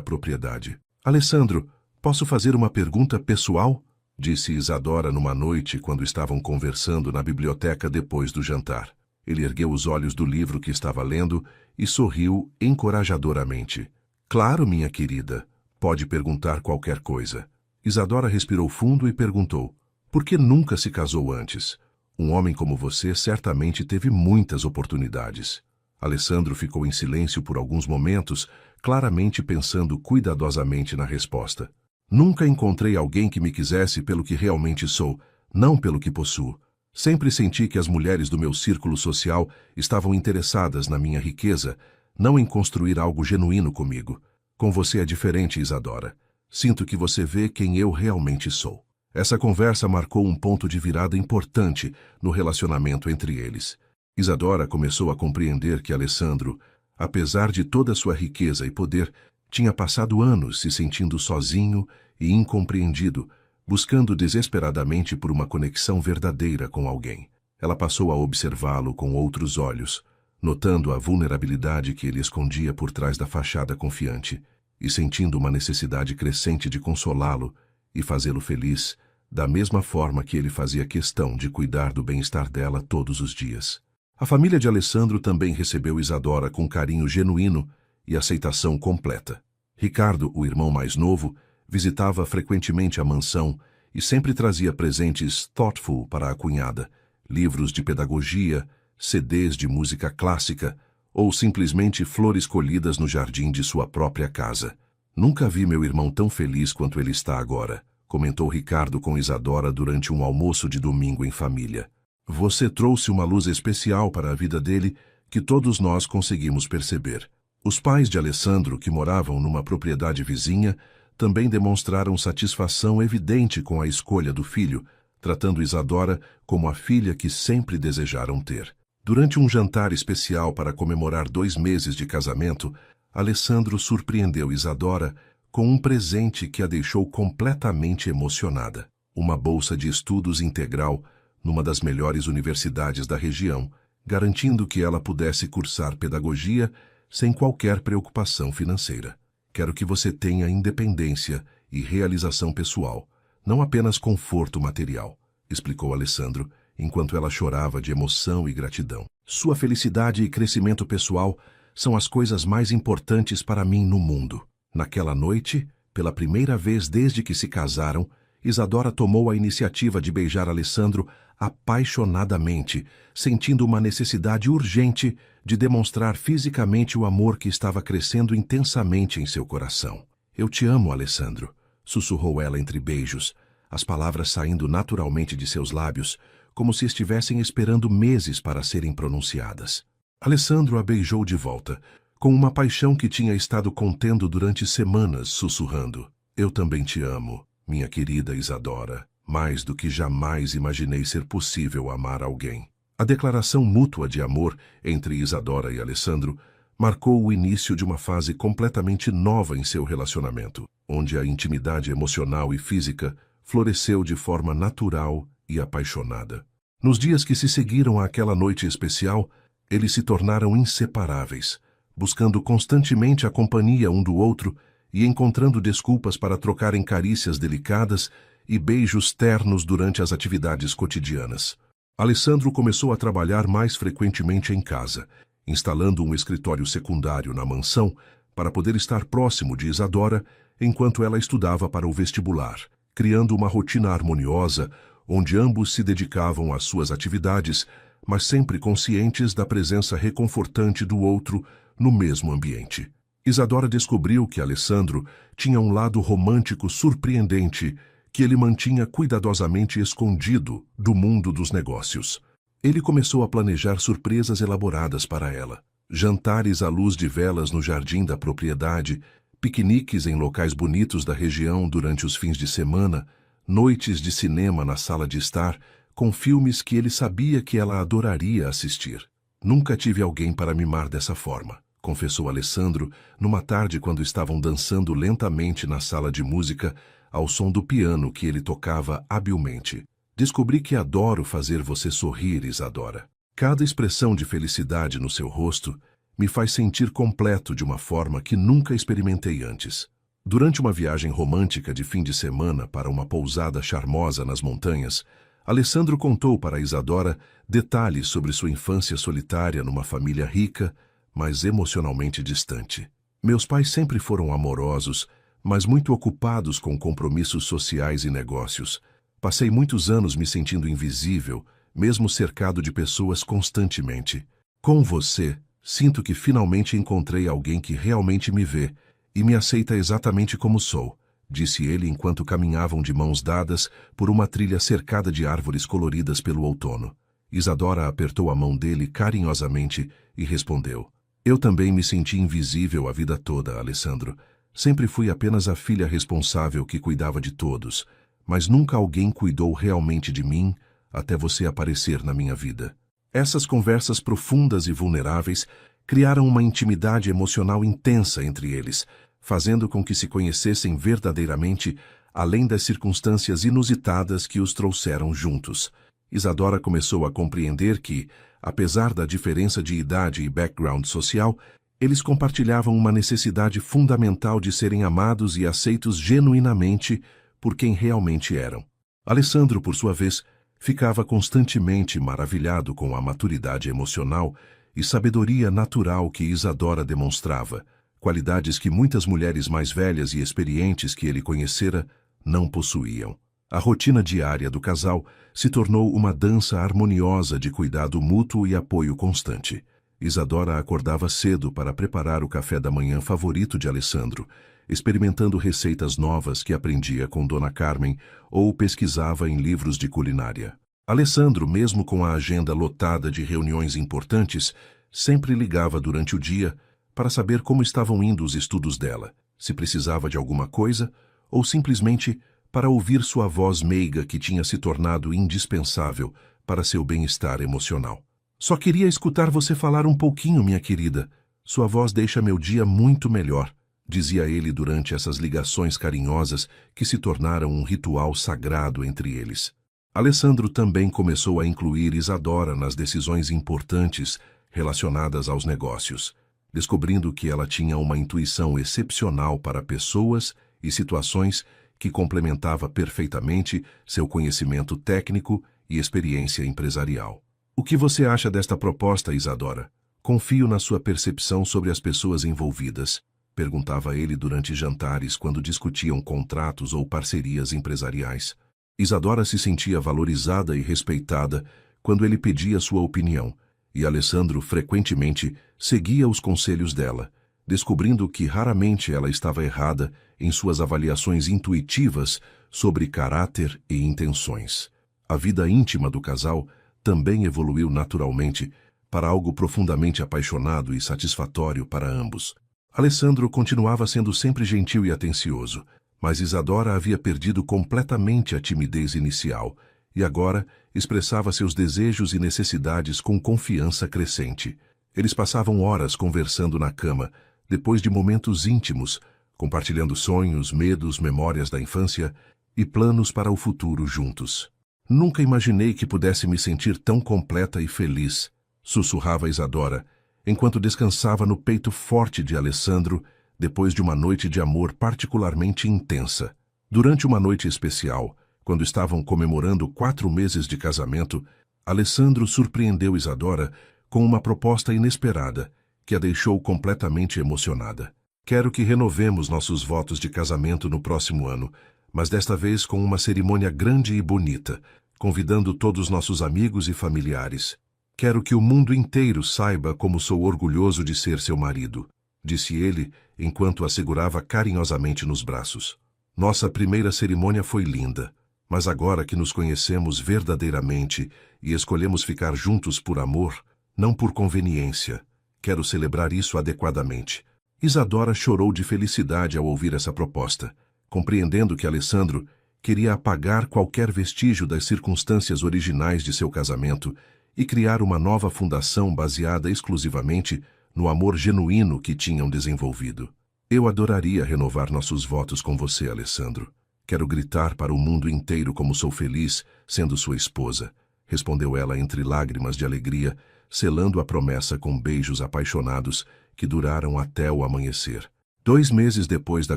Speaker 1: propriedade. Alessandro, posso fazer uma pergunta pessoal? Disse Isadora numa noite quando estavam conversando na biblioteca depois do jantar. Ele ergueu os olhos do livro que estava lendo e sorriu encorajadoramente. Claro, minha querida, pode perguntar qualquer coisa. Isadora respirou fundo e perguntou, por que nunca se casou antes? Um homem como você certamente teve muitas oportunidades. Alessandro ficou em silêncio por alguns momentos, claramente pensando cuidadosamente na resposta. Nunca encontrei alguém que me quisesse pelo que realmente sou, não pelo que possuo. Sempre senti que as mulheres do meu círculo social estavam interessadas na minha riqueza, não em construir algo genuíno comigo. Com você é diferente, Isadora. Sinto que você vê quem eu realmente sou. Essa conversa marcou um ponto de virada importante no relacionamento entre eles. Isadora começou a compreender que Alessandro, apesar de toda sua riqueza e poder, tinha passado anos se sentindo sozinho e incompreendido, buscando desesperadamente por uma conexão verdadeira com alguém. Ela passou a observá-lo com outros olhos, notando a vulnerabilidade que ele escondia por trás da fachada confiante, e sentindo uma necessidade crescente de consolá-lo e fazê-lo feliz, da mesma forma que ele fazia questão de cuidar do bem-estar dela todos os dias. A família de Alessandro também recebeu Isadora com carinho genuíno e aceitação completa. Ricardo, o irmão mais novo, visitava frequentemente a mansão e sempre trazia presentes thoughtful para a cunhada, livros de pedagogia, CDs de música clássica ou simplesmente flores colhidas no jardim de sua própria casa. Nunca vi meu irmão tão feliz quanto ele está agora, comentou Ricardo com Isadora durante um almoço de domingo em família. Você trouxe uma luz especial para a vida dele que todos nós conseguimos perceber. Os pais de Alessandro, que moravam numa propriedade vizinha, também demonstraram satisfação evidente com a escolha do filho, tratando Isadora como a filha que sempre desejaram ter. Durante um jantar especial para comemorar 2 meses de casamento, Alessandro surpreendeu Isadora com um presente que a deixou completamente emocionada. Uma bolsa de estudos integral numa das melhores universidades da região, garantindo que ela pudesse cursar pedagogia sem qualquer preocupação financeira. Quero que você tenha independência e realização pessoal, não apenas conforto material, explicou Alessandro, enquanto ela chorava de emoção e gratidão. Sua felicidade e crescimento pessoal são as coisas mais importantes para mim no mundo. Naquela noite, pela primeira vez desde que se casaram, Isadora tomou a iniciativa de beijar Alessandro apaixonadamente, sentindo uma necessidade urgente de demonstrar fisicamente o amor que estava crescendo intensamente em seu coração. Eu te amo, Alessandro, sussurrou ela entre beijos, as palavras saindo naturalmente de seus lábios, como se estivessem esperando meses para serem pronunciadas. Alessandro a beijou de volta, com uma paixão que tinha estado contendo durante semanas, sussurrando. Eu também te amo, minha querida Isadora, mais do que jamais imaginei ser possível amar alguém. A declaração mútua de amor entre Isadora e Alessandro marcou o início de uma fase completamente nova em seu relacionamento, onde a intimidade emocional e física floresceu de forma natural e apaixonada. Nos dias que se seguiram àquela noite especial, eles se tornaram inseparáveis, buscando constantemente a companhia um do outro e encontrando desculpas para trocarem carícias delicadas e beijos ternos durante as atividades cotidianas. Alessandro começou a trabalhar mais frequentemente em casa, instalando um escritório secundário na mansão para poder estar próximo de Isadora enquanto ela estudava para o vestibular, criando uma rotina harmoniosa onde ambos se dedicavam às suas atividades, mas sempre conscientes da presença reconfortante do outro no mesmo ambiente. Isadora descobriu que Alessandro tinha um lado romântico surpreendente que ele mantinha cuidadosamente escondido do mundo dos negócios. Ele começou a planejar surpresas elaboradas para ela. Jantares à luz de velas no jardim da propriedade, piqueniques em locais bonitos da região durante os fins de semana, noites de cinema na sala de estar, com filmes que ele sabia que ela adoraria assistir. Nunca tive alguém para mimar dessa forma, confessou Alessandro, numa tarde quando estavam dançando lentamente na sala de música, ao som do piano que ele tocava habilmente. Descobri que adoro fazer você sorrir, Isadora. Cada expressão de felicidade no seu rosto me faz sentir completo de uma forma que nunca experimentei antes. Durante uma viagem romântica de fim de semana para uma pousada charmosa nas montanhas, Alessandro contou para Isadora detalhes sobre sua infância solitária numa família rica, mas emocionalmente distante. Meus pais sempre foram amorosos, mas muito ocupados com compromissos sociais e negócios. Passei muitos anos me sentindo invisível, mesmo cercado de pessoas constantemente. Com você, sinto que finalmente encontrei alguém que realmente me vê e me aceita exatamente como sou, disse ele enquanto caminhavam de mãos dadas por uma trilha cercada de árvores coloridas pelo outono. Isadora apertou a mão dele carinhosamente e respondeu: Eu também me senti invisível a vida toda, Alessandro. Sempre fui apenas a filha responsável que cuidava de todos, mas nunca alguém cuidou realmente de mim até você aparecer na minha vida. Essas conversas profundas e vulneráveis criaram uma intimidade emocional intensa entre eles, fazendo com que se conhecessem verdadeiramente, além das circunstâncias inusitadas que os trouxeram juntos. Isadora começou a compreender que, apesar da diferença de idade e background social, eles compartilhavam uma necessidade fundamental de serem amados e aceitos genuinamente por quem realmente eram. Alessandro, por sua vez, ficava constantemente maravilhado com a maturidade emocional e sabedoria natural que Isadora demonstrava, qualidades que muitas mulheres mais velhas e experientes que ele conhecera não possuíam. A rotina diária do casal se tornou uma dança harmoniosa de cuidado mútuo e apoio constante. Isadora acordava cedo para preparar o café da manhã favorito de Alessandro, experimentando receitas novas que aprendia com Dona Carmen ou pesquisava em livros de culinária. Alessandro, mesmo com a agenda lotada de reuniões importantes, sempre ligava durante o dia para saber como estavam indo os estudos dela, se precisava de alguma coisa ou simplesmente para ouvir sua voz meiga que tinha se tornado indispensável para seu bem-estar emocional. Só queria escutar você falar um pouquinho, minha querida. Sua voz deixa meu dia muito melhor, dizia ele durante essas ligações carinhosas que se tornaram um ritual sagrado entre eles. Alessandro também começou a incluir Isadora nas decisões importantes relacionadas aos negócios, descobrindo que ela tinha uma intuição excepcional para pessoas e situações que complementava perfeitamente seu conhecimento técnico e experiência empresarial. O que você acha desta proposta, Isadora? Confio na sua percepção sobre as pessoas envolvidas, perguntava ele durante jantares quando discutiam contratos ou parcerias empresariais. Isadora se sentia valorizada e respeitada quando ele pedia sua opinião, e Alessandro frequentemente seguia os conselhos dela, descobrindo que raramente ela estava errada em suas avaliações intuitivas sobre caráter e intenções. A vida íntima do casal também evoluiu naturalmente para algo profundamente apaixonado e satisfatório para ambos. Alessandro continuava sendo sempre gentil e atencioso, mas Isadora havia perdido completamente a timidez inicial e agora expressava seus desejos e necessidades com confiança crescente. Eles passavam horas conversando na cama, depois de momentos íntimos, compartilhando sonhos, medos, memórias da infância e planos para o futuro juntos. Nunca imaginei que pudesse me sentir tão completa e feliz, sussurrava Isadora, enquanto descansava no peito forte de Alessandro depois de uma noite de amor particularmente intensa. Durante uma noite especial, quando estavam comemorando 4 meses de casamento, Alessandro surpreendeu Isadora com uma proposta inesperada que a deixou completamente emocionada. Quero que renovemos nossos votos de casamento no próximo ano, mas desta vez com uma cerimônia grande e bonita, convidando todos nossos amigos e familiares. Quero que o mundo inteiro saiba como sou orgulhoso de ser seu marido, disse ele, enquanto a segurava carinhosamente nos braços. Nossa primeira cerimônia foi linda, mas agora que nos conhecemos verdadeiramente e escolhemos ficar juntos por amor, não por conveniência, quero celebrar isso adequadamente. Isadora chorou de felicidade ao ouvir essa proposta, compreendendo que Alessandro queria apagar qualquer vestígio das circunstâncias originais de seu casamento e criar uma nova fundação baseada exclusivamente no amor genuíno que tinham desenvolvido. Eu adoraria renovar nossos votos com você, Alessandro. Quero gritar para o mundo inteiro como sou feliz sendo sua esposa, respondeu ela entre lágrimas de alegria, selando a promessa com beijos apaixonados que duraram até o amanhecer. 2 meses depois da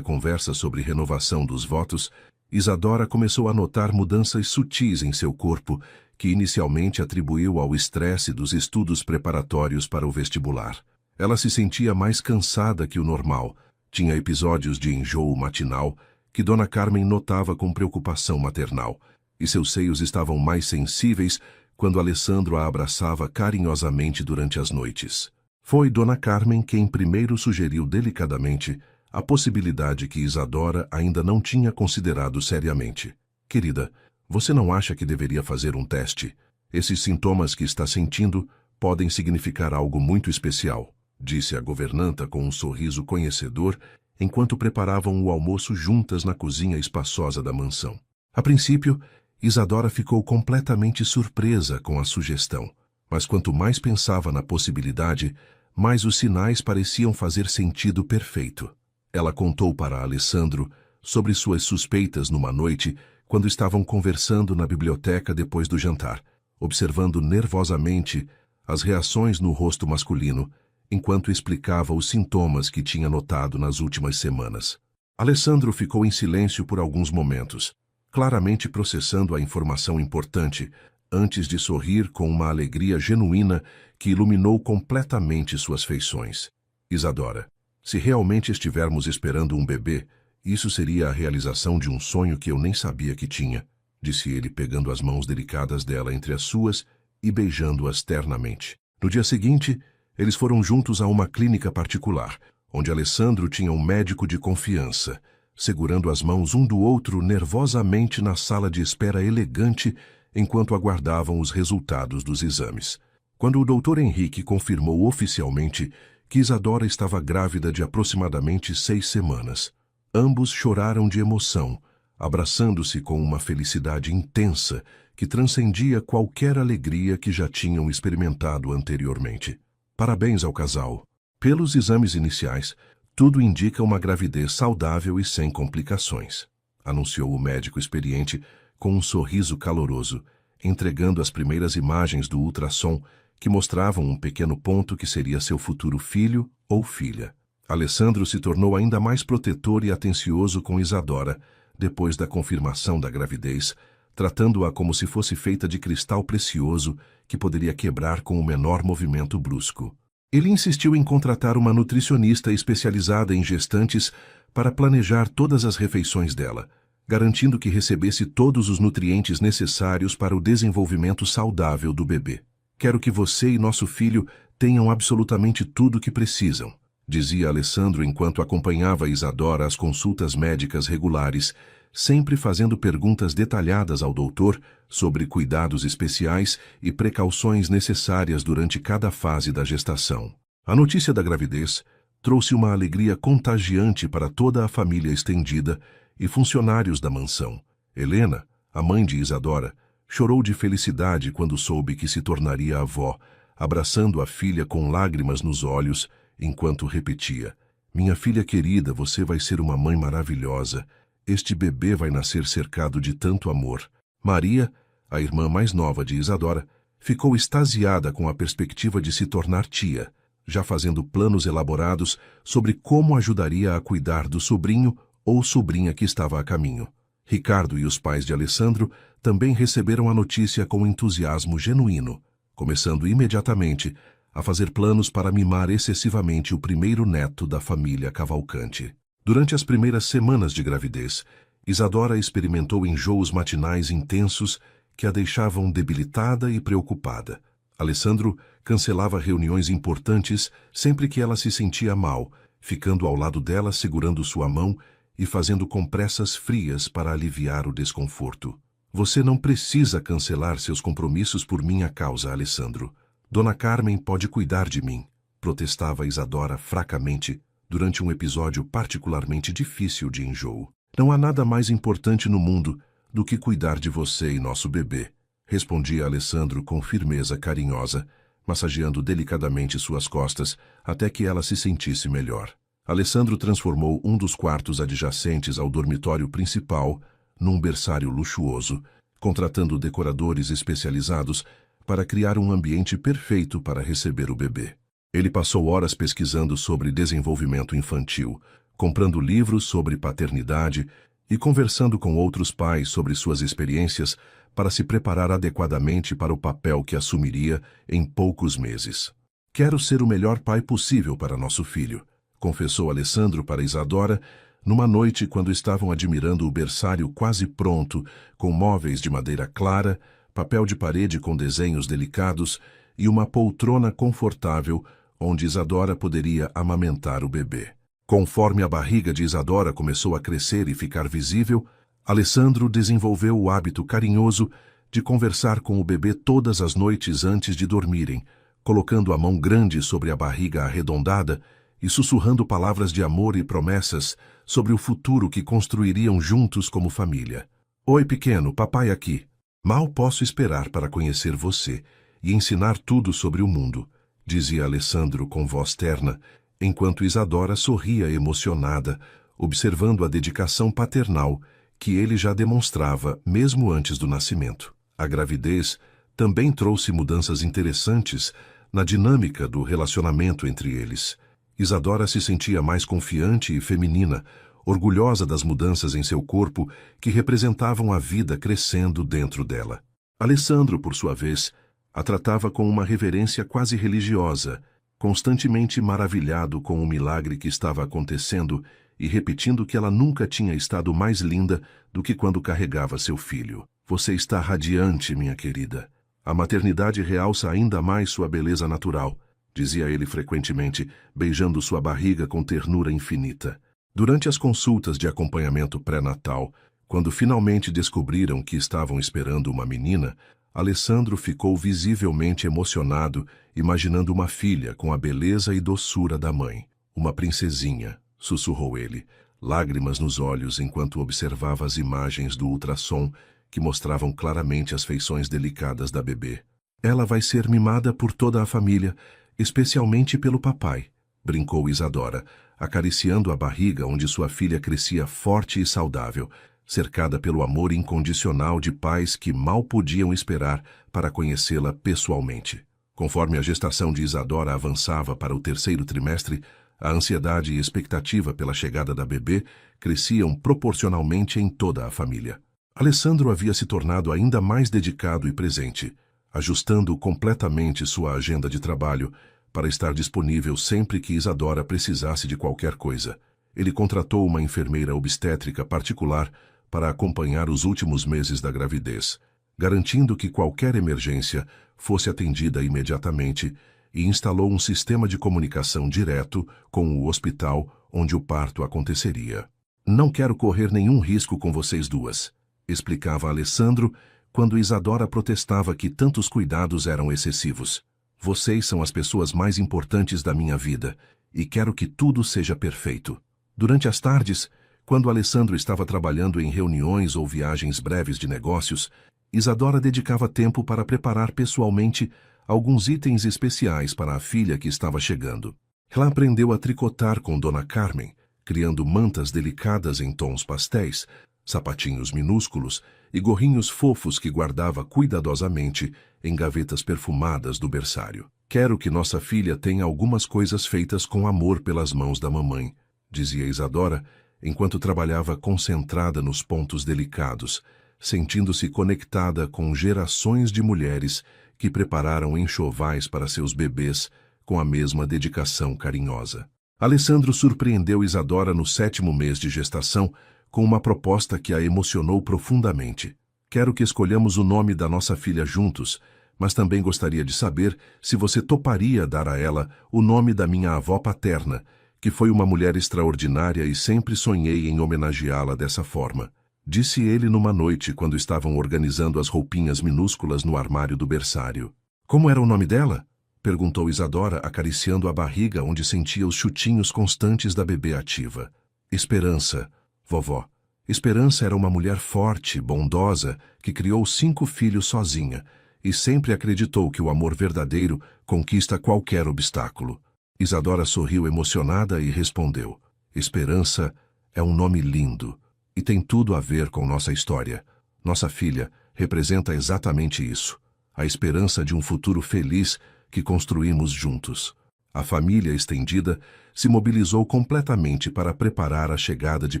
Speaker 1: conversa sobre renovação dos votos, Isadora começou a notar mudanças sutis em seu corpo, que inicialmente atribuiu ao estresse dos estudos preparatórios para o vestibular. Ela se sentia mais cansada que o normal, tinha episódios de enjoo matinal, que Dona Carmen notava com preocupação maternal, e seus seios estavam mais sensíveis quando Alessandro a abraçava carinhosamente durante as noites. Foi Dona Carmen quem primeiro sugeriu delicadamente a possibilidade que Isadora ainda não tinha considerado seriamente. Querida, você não acha que deveria fazer um teste? Esses sintomas que está sentindo podem significar algo muito especial, disse a governanta com um sorriso conhecedor, enquanto preparavam o almoço juntas na cozinha espaçosa da mansão. A princípio, Isadora ficou completamente surpresa com a sugestão, mas quanto mais pensava na possibilidade, mais os sinais pareciam fazer sentido perfeito. Ela contou para Alessandro sobre suas suspeitas numa noite quando estavam conversando na biblioteca depois do jantar, observando nervosamente as reações no rosto masculino, enquanto explicava os sintomas que tinha notado nas últimas semanas. Alessandro ficou em silêncio por alguns momentos, claramente processando a informação importante, antes de sorrir com uma alegria genuína que iluminou completamente suas feições. Isadora, se realmente estivermos esperando um bebê, isso seria a realização de um sonho que eu nem sabia que tinha, disse ele pegando as mãos delicadas dela entre as suas e beijando-as ternamente. No dia seguinte, eles foram juntos a uma clínica particular, onde Alessandro tinha um médico de confiança, segurando as mãos um do outro nervosamente na sala de espera elegante enquanto aguardavam os resultados dos exames. Quando o Dr. Henrique confirmou oficialmente que Isadora estava grávida de aproximadamente 6 semanas, ambos choraram de emoção, abraçando-se com uma felicidade intensa que transcendia qualquer alegria que já tinham experimentado anteriormente. Parabéns ao casal. Pelos exames iniciais, tudo indica uma gravidez saudável e sem complicações, anunciou o médico experiente com um sorriso caloroso, entregando as primeiras imagens do ultrassom que mostravam um pequeno ponto que seria seu futuro filho ou filha. Alessandro se tornou ainda mais protetor e atencioso com Isadora, depois da confirmação da gravidez, tratando-a como se fosse feita de cristal precioso que poderia quebrar com o menor movimento brusco. Ele insistiu em contratar uma nutricionista especializada em gestantes para planejar todas as refeições dela, garantindo que recebesse todos os nutrientes necessários para o desenvolvimento saudável do bebê. Quero que você e nosso filho tenham absolutamente tudo o que precisam, dizia Alessandro enquanto acompanhava Isadora às consultas médicas regulares, sempre fazendo perguntas detalhadas ao doutor sobre cuidados especiais e precauções necessárias durante cada fase da gestação. A notícia da gravidez trouxe uma alegria contagiante para toda a família estendida e funcionários da mansão. Helena, a mãe de Isadora, chorou de felicidade quando soube que se tornaria avó, abraçando a filha com lágrimas nos olhos, enquanto repetia: "Minha filha querida, você vai ser uma mãe maravilhosa. Este bebê vai nascer cercado de tanto amor." Maria, a irmã mais nova de Isadora, ficou extasiada com a perspectiva de se tornar tia, já fazendo planos elaborados sobre como ajudaria a cuidar do sobrinho ou sobrinha que estava a caminho. Ricardo e os pais de Alessandro também receberam a notícia com entusiasmo genuíno, começando imediatamente a fazer planos para mimar excessivamente o primeiro neto da família Cavalcante. Durante as primeiras semanas de gravidez, Isadora experimentou enjoos matinais intensos que a deixavam debilitada e preocupada. Alessandro cancelava reuniões importantes sempre que ela se sentia mal, ficando ao lado dela segurando sua mão e fazendo compressas frias para aliviar o desconforto. "Você não precisa cancelar seus compromissos por minha causa, Alessandro. Dona Carmen pode cuidar de mim", protestava Isadora fracamente durante um episódio particularmente difícil de enjoo. "Não há nada mais importante no mundo do que cuidar de você e nosso bebê", respondia Alessandro com firmeza carinhosa, massageando delicadamente suas costas até que ela se sentisse melhor. Alessandro transformou um dos quartos adjacentes ao dormitório principal num berçário luxuoso, contratando decoradores especializados para criar um ambiente perfeito para receber o bebê. Ele passou horas pesquisando sobre desenvolvimento infantil, comprando livros sobre paternidade e conversando com outros pais sobre suas experiências para se preparar adequadamente para o papel que assumiria em poucos meses. "Quero ser o melhor pai possível para nosso filho", confessou Alessandro para Isadora, numa noite quando estavam admirando o berçário quase pronto, com móveis de madeira clara, papel de parede com desenhos delicados e uma poltrona confortável onde Isadora poderia amamentar o bebê. Conforme a barriga de Isadora começou a crescer e ficar visível, Alessandro desenvolveu o hábito carinhoso de conversar com o bebê todas as noites antes de dormirem, colocando a mão grande sobre a barriga arredondada e sussurrando palavras de amor e promessas sobre o futuro que construiriam juntos como família. "Oi, pequeno, papai aqui. Mal posso esperar para conhecer você e ensinar tudo sobre o mundo", dizia Alessandro com voz terna, enquanto Isadora sorria emocionada, observando a dedicação paternal que ele já demonstrava mesmo antes do nascimento. A gravidez também trouxe mudanças interessantes na dinâmica do relacionamento entre eles. Isadora se sentia mais confiante e feminina, orgulhosa das mudanças em seu corpo que representavam a vida crescendo dentro dela. Alessandro, por sua vez, a tratava com uma reverência quase religiosa, constantemente maravilhado com o milagre que estava acontecendo e repetindo que ela nunca tinha estado mais linda do que quando carregava seu filho. "Você está radiante, minha querida. A maternidade realça ainda mais sua beleza natural", dizia ele frequentemente, beijando sua barriga com ternura infinita. Durante as consultas de acompanhamento pré-natal, quando finalmente descobriram que estavam esperando uma menina, Alessandro ficou visivelmente emocionado, imaginando uma filha com a beleza e doçura da mãe. "Uma princesinha", sussurrou ele, lágrimas nos olhos enquanto observava as imagens do ultrassom que mostravam claramente as feições delicadas da bebê. "Ela vai ser mimada por toda a família, especialmente pelo papai", brincou Isadora, acariciando a barriga onde sua filha crescia forte e saudável, cercada pelo amor incondicional de pais que mal podiam esperar para conhecê-la pessoalmente. Conforme a gestação de Isadora avançava para o 3º trimestre, a ansiedade e expectativa pela chegada da bebê cresciam proporcionalmente em toda a família. Alessandro havia se tornado ainda mais dedicado e presente, ajustando completamente sua agenda de trabalho para estar disponível sempre que Isadora precisasse de qualquer coisa. Ele contratou uma enfermeira obstétrica particular para acompanhar os últimos meses da gravidez, garantindo que qualquer emergência fosse atendida imediatamente, e instalou um sistema de comunicação direto com o hospital onde o parto aconteceria. "Não quero correr nenhum risco com vocês duas", explicava Alessandro quando Isadora protestava que tantos cuidados eram excessivos. "Vocês são as pessoas mais importantes da minha vida e quero que tudo seja perfeito." Durante as tardes, quando Alessandro estava trabalhando em reuniões ou viagens breves de negócios, Isadora dedicava tempo para preparar pessoalmente alguns itens especiais para a filha que estava chegando. Ela aprendeu a tricotar com Dona Carmen, criando mantas delicadas em tons pastéis, sapatinhos minúsculos e gorrinhos fofos que guardava cuidadosamente em gavetas perfumadas do berçário. "Quero que nossa filha tenha algumas coisas feitas com amor pelas mãos da mamãe", dizia Isadora, enquanto trabalhava concentrada nos pontos delicados, sentindo-se conectada com gerações de mulheres que prepararam enxovais para seus bebês com a mesma dedicação carinhosa. Alessandro surpreendeu Isadora no 7º mês de gestação com uma proposta que a emocionou profundamente. "Quero que escolhamos o nome da nossa filha juntos, mas também gostaria de saber se você toparia dar a ela o nome da minha avó paterna, que foi uma mulher extraordinária e sempre sonhei em homenageá-la dessa forma", disse ele numa noite quando estavam organizando as roupinhas minúsculas no armário do berçário. "Como era o nome dela?", perguntou Isadora, acariciando a barriga onde sentia os chutinhos constantes da bebê ativa. "Esperança, vovó. Esperança era uma mulher forte, bondosa, que criou 5 filhos sozinha, e sempre acreditou que o amor verdadeiro conquista qualquer obstáculo. Isadora sorriu emocionada e respondeu: Esperança é um nome lindo e tem tudo a ver com nossa história. Nossa filha representa exatamente isso, a esperança de um futuro feliz que construímos juntos. A família estendida se mobilizou completamente para preparar a chegada de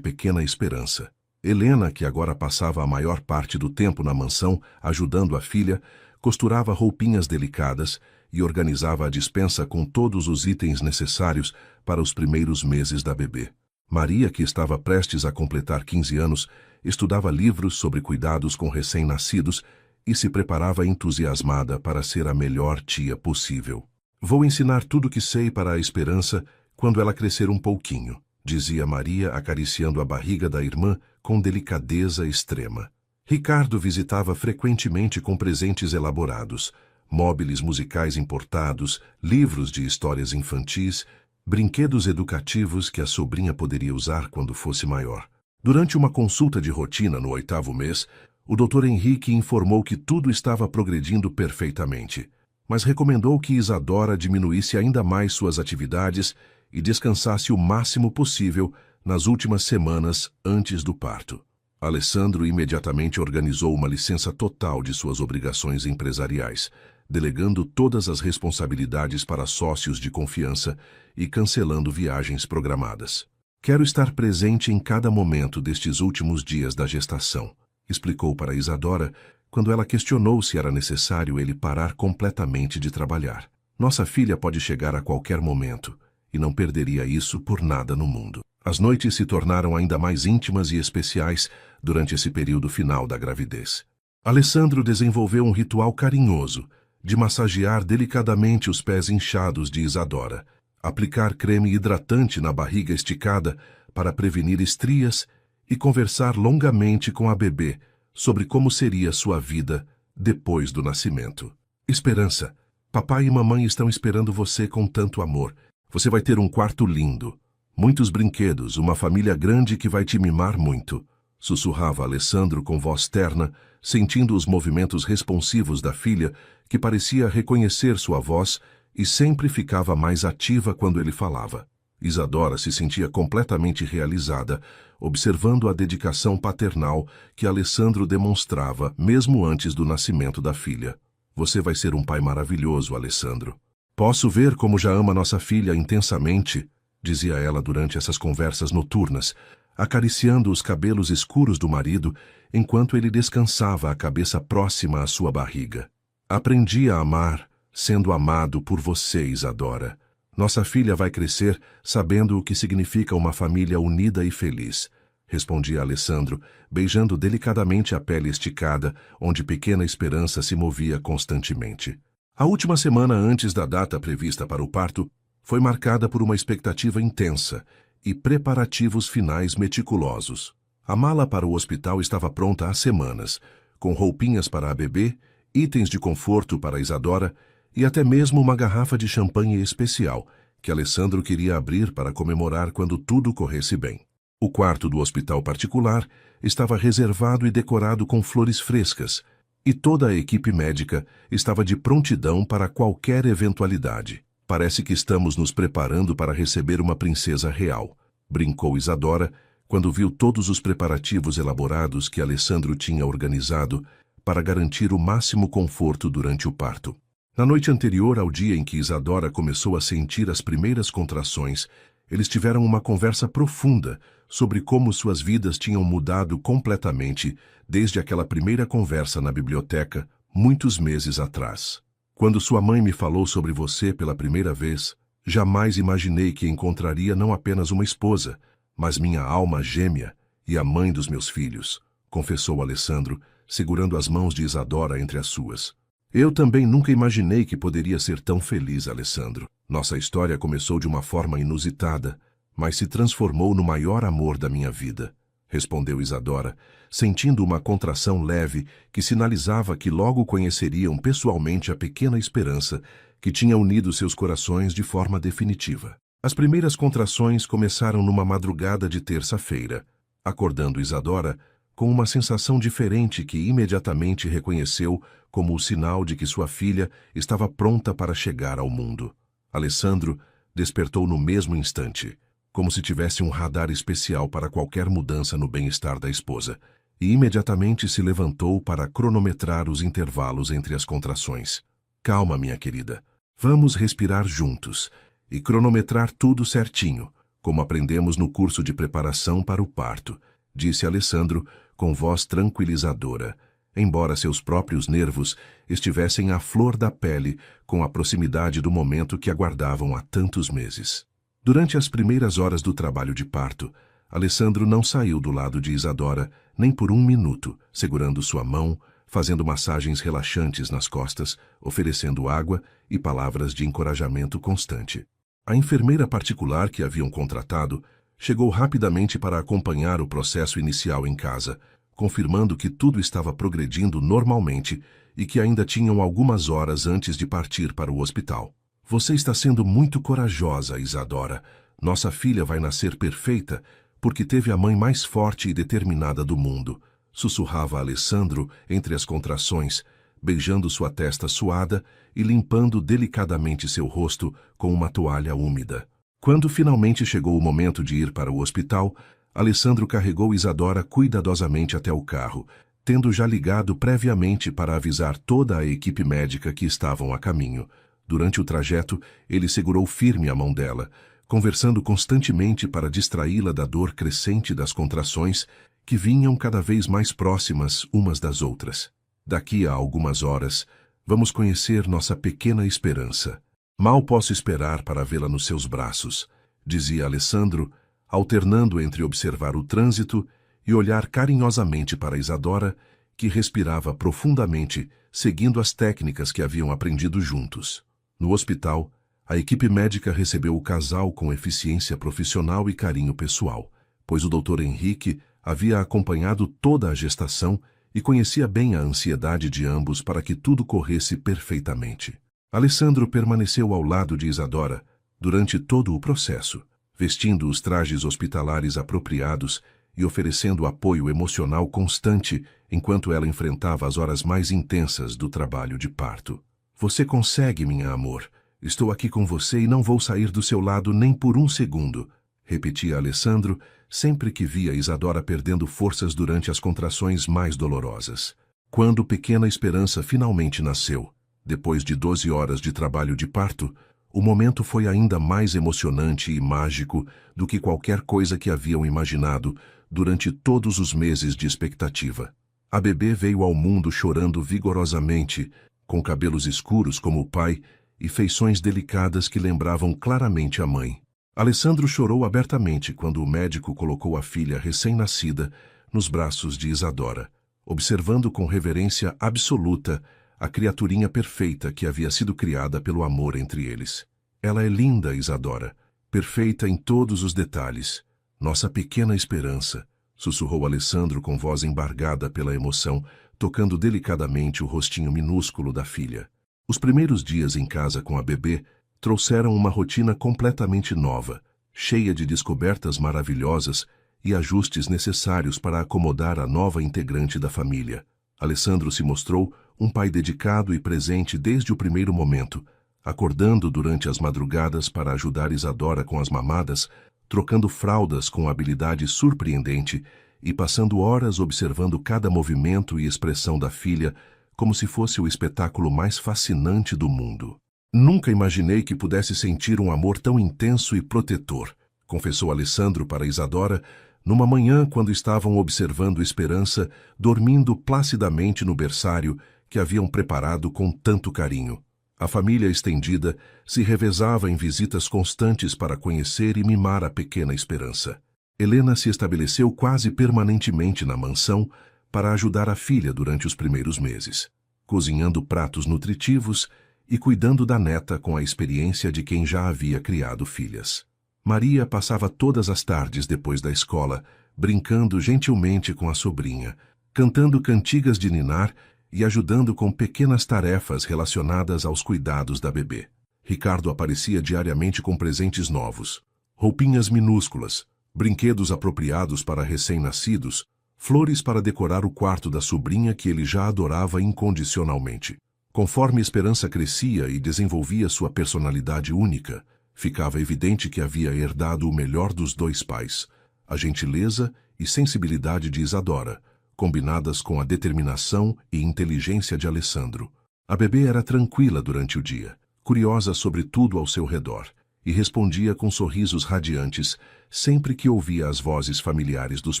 Speaker 1: Pequena Esperança. Helena, que agora passava a maior parte do tempo na mansão ajudando a filha, costurava roupinhas delicadas e organizava a despensa com todos os itens necessários para os primeiros meses da bebê. Maria, que estava prestes a completar 15 anos, estudava livros sobre cuidados com recém-nascidos e se preparava entusiasmada para ser a melhor tia possível. Vou ensinar tudo o que sei para a Esperança quando ela crescer um pouquinho, dizia Maria, acariciando a barriga da irmã com delicadeza extrema. Ricardo visitava frequentemente com presentes elaborados, móveis musicais importados, livros de histórias infantis, brinquedos educativos que a sobrinha poderia usar quando fosse maior. Durante uma consulta de rotina no 8º mês, o Dr. Henrique informou que tudo estava progredindo perfeitamente, mas recomendou que Isadora diminuísse ainda mais suas atividades e descansasse o máximo possível nas últimas semanas antes do parto. Alessandro imediatamente organizou uma licença total de suas obrigações empresariais, delegando todas as responsabilidades para sócios de confiança e cancelando viagens programadas. Quero estar presente em cada momento destes últimos dias da gestação, explicou para Isadora, quando ela questionou se era necessário ele parar completamente de trabalhar. Nossa filha pode chegar a qualquer momento, e não perderia isso por nada no mundo. As noites se tornaram ainda mais íntimas e especiais durante esse período final da gravidez. Alessandro desenvolveu um ritual carinhoso de massagear delicadamente os pés inchados de Isadora, aplicar creme hidratante na barriga esticada para prevenir estrias e conversar longamente com a bebê sobre como seria sua vida depois do nascimento. Esperança, papai e mamãe estão esperando você com tanto amor. Você vai ter um quarto lindo, muitos brinquedos, uma família grande que vai te mimar muito, sussurrava Alessandro com voz terna, sentindo os movimentos responsivos da filha, que parecia reconhecer sua voz e sempre ficava mais ativa quando ele falava. Isadora se sentia completamente realizada, observando a dedicação paternal que Alessandro demonstrava mesmo antes do nascimento da filha. Você vai ser um pai maravilhoso, Alessandro. Posso ver como já ama nossa filha intensamente, dizia ela durante essas conversas noturnas, acariciando os cabelos escuros do marido enquanto ele descansava a cabeça próxima à sua barriga. Aprendi a amar, sendo amado por você, Isadora. Nossa filha vai crescer sabendo o que significa uma família unida e feliz, respondia Alessandro, beijando delicadamente a pele esticada, onde Pequena Esperança se movia constantemente. A última semana antes da data prevista para o parto foi marcada por uma expectativa intensa e preparativos finais meticulosos. A mala para o hospital estava pronta há semanas, com roupinhas para a bebê, itens de conforto para Isadora e até mesmo uma garrafa de champanhe especial, que Alessandro queria abrir para comemorar quando tudo corresse bem. O quarto do hospital particular estava reservado e decorado com flores frescas, e toda a equipe médica estava de prontidão para qualquer eventualidade. Parece que estamos nos preparando para receber uma princesa real, brincou Isadora, quando viu todos os preparativos elaborados que Alessandro tinha organizado para garantir o máximo conforto durante o parto. Na noite anterior ao dia em que Isadora começou a sentir as primeiras contrações, eles tiveram uma conversa profunda sobre como suas vidas tinham mudado completamente desde aquela primeira conversa na biblioteca, muitos meses atrás. Quando sua mãe me falou sobre você pela primeira vez, jamais imaginei que encontraria não apenas uma esposa, mas minha alma gêmea e a mãe dos meus filhos, confessou Alessandro, segurando as mãos de Isadora entre as suas. Eu também nunca imaginei que poderia ser tão feliz, Alessandro. Nossa história começou de uma forma inusitada, mas se transformou no maior amor da minha vida, respondeu Isadora, sentindo uma contração leve que sinalizava que logo conheceriam pessoalmente a Pequena Esperança, que tinha unido seus corações de forma definitiva. As primeiras contrações começaram numa madrugada de terça-feira, acordando Isadora com uma sensação diferente que imediatamente reconheceu como o sinal de que sua filha estava pronta para chegar ao mundo. Alessandro despertou no mesmo instante, como se tivesse um radar especial para qualquer mudança no bem-estar da esposa, e imediatamente se levantou para cronometrar os intervalos entre as contrações. Calma, minha querida. Vamos respirar juntos e cronometrar tudo certinho, como aprendemos no curso de preparação para o parto, disse Alessandro com voz tranquilizadora, embora seus próprios nervos estivessem à flor da pele com a proximidade do momento que aguardavam há tantos meses. Durante as primeiras horas do trabalho de parto, Alessandro não saiu do lado de Isadora nem por um minuto, segurando sua mão, fazendo massagens relaxantes nas costas, oferecendo água e palavras de encorajamento constante. A enfermeira particular que haviam contratado chegou rapidamente para acompanhar o processo inicial em casa, confirmando que tudo estava progredindo normalmente e que ainda tinham algumas horas antes de partir para o hospital. Você está sendo muito corajosa, Isadora. Nossa filha vai nascer perfeita porque teve a mãe mais forte e determinada do mundo, sussurrava Alessandro entre as contrações, beijando sua testa suada e limpando delicadamente seu rosto com uma toalha úmida. Quando finalmente chegou o momento de ir para o hospital, Alessandro carregou Isadora cuidadosamente até o carro, tendo já ligado previamente para avisar toda a equipe médica que estavam a caminho. Durante o trajeto, ele segurou firme a mão dela, conversando constantemente para distraí-la da dor crescente das contrações que vinham cada vez mais próximas umas das outras. Daqui a algumas horas, vamos conhecer nossa pequena esperança. Mal posso esperar para vê-la nos seus braços, dizia Alessandro, alternando entre observar o trânsito e olhar carinhosamente para Isadora, que respirava profundamente, seguindo as técnicas que haviam aprendido juntos. No hospital, a equipe médica recebeu o casal com eficiência profissional e carinho pessoal, pois o Dr. Henrique havia acompanhado toda a gestação e conhecia bem a ansiedade de ambos para que tudo corresse perfeitamente. Alessandro permaneceu ao lado de Isadora durante todo o processo, vestindo os trajes hospitalares apropriados e oferecendo apoio emocional constante enquanto ela enfrentava as horas mais intensas do trabalho de parto. Você consegue, minha amor. Estou aqui com você e não vou sair do seu lado nem por um segundo, repetia Alessandro sempre que via Isadora perdendo forças durante as contrações mais dolorosas. Quando Pequena Esperança finalmente nasceu, depois de 12 horas de trabalho de parto, o momento foi ainda mais emocionante e mágico do que qualquer coisa que haviam imaginado durante todos os meses de expectativa. A bebê veio ao mundo chorando vigorosamente, com cabelos escuros como o pai e feições delicadas que lembravam claramente a mãe. Alessandro chorou abertamente quando o médico colocou a filha recém-nascida nos braços de Isadora, observando com reverência absoluta a criaturinha perfeita que havia sido criada pelo amor entre eles. Ela é linda, Isadora, perfeita em todos os detalhes. Nossa pequena esperança, sussurrou Alessandro com voz embargada pela emoção, tocando delicadamente o rostinho minúsculo da filha. Os primeiros dias em casa com a bebê trouxeram uma rotina completamente nova, cheia de descobertas maravilhosas e ajustes necessários para acomodar a nova integrante da família. Alessandro se mostrou um pai dedicado e presente desde o primeiro momento, acordando durante as madrugadas para ajudar Isadora com as mamadas, trocando fraldas com habilidade surpreendente e passando horas observando cada movimento e expressão da filha como se fosse o espetáculo mais fascinante do mundo. Nunca imaginei que pudesse sentir um amor tão intenso e protetor, confessou Alessandro para Isadora, numa manhã quando estavam observando Esperança dormindo placidamente no berçário que haviam preparado com tanto carinho. A família estendida se revezava em visitas constantes para conhecer e mimar a pequena Esperança. Helena se estabeleceu quase permanentemente na mansão para ajudar a filha durante os primeiros meses, cozinhando pratos nutritivos e cuidando da neta com a experiência de quem já havia criado filhas. Maria passava todas as tardes depois da escola, brincando gentilmente com a sobrinha, cantando cantigas de ninar e ajudando com pequenas tarefas relacionadas aos cuidados da bebê. Ricardo aparecia diariamente com presentes novos, roupinhas minúsculas, brinquedos apropriados para recém-nascidos, flores para decorar o quarto da sobrinha que ele já adorava incondicionalmente. Conforme Esperança crescia e desenvolvia sua personalidade única, ficava evidente que havia herdado o melhor dos dois pais, a gentileza e sensibilidade de Isadora, combinadas com a determinação e inteligência de Alessandro. A bebê era tranquila durante o dia, curiosa sobre tudo ao seu redor, e respondia com sorrisos radiantes sempre que ouvia as vozes familiares dos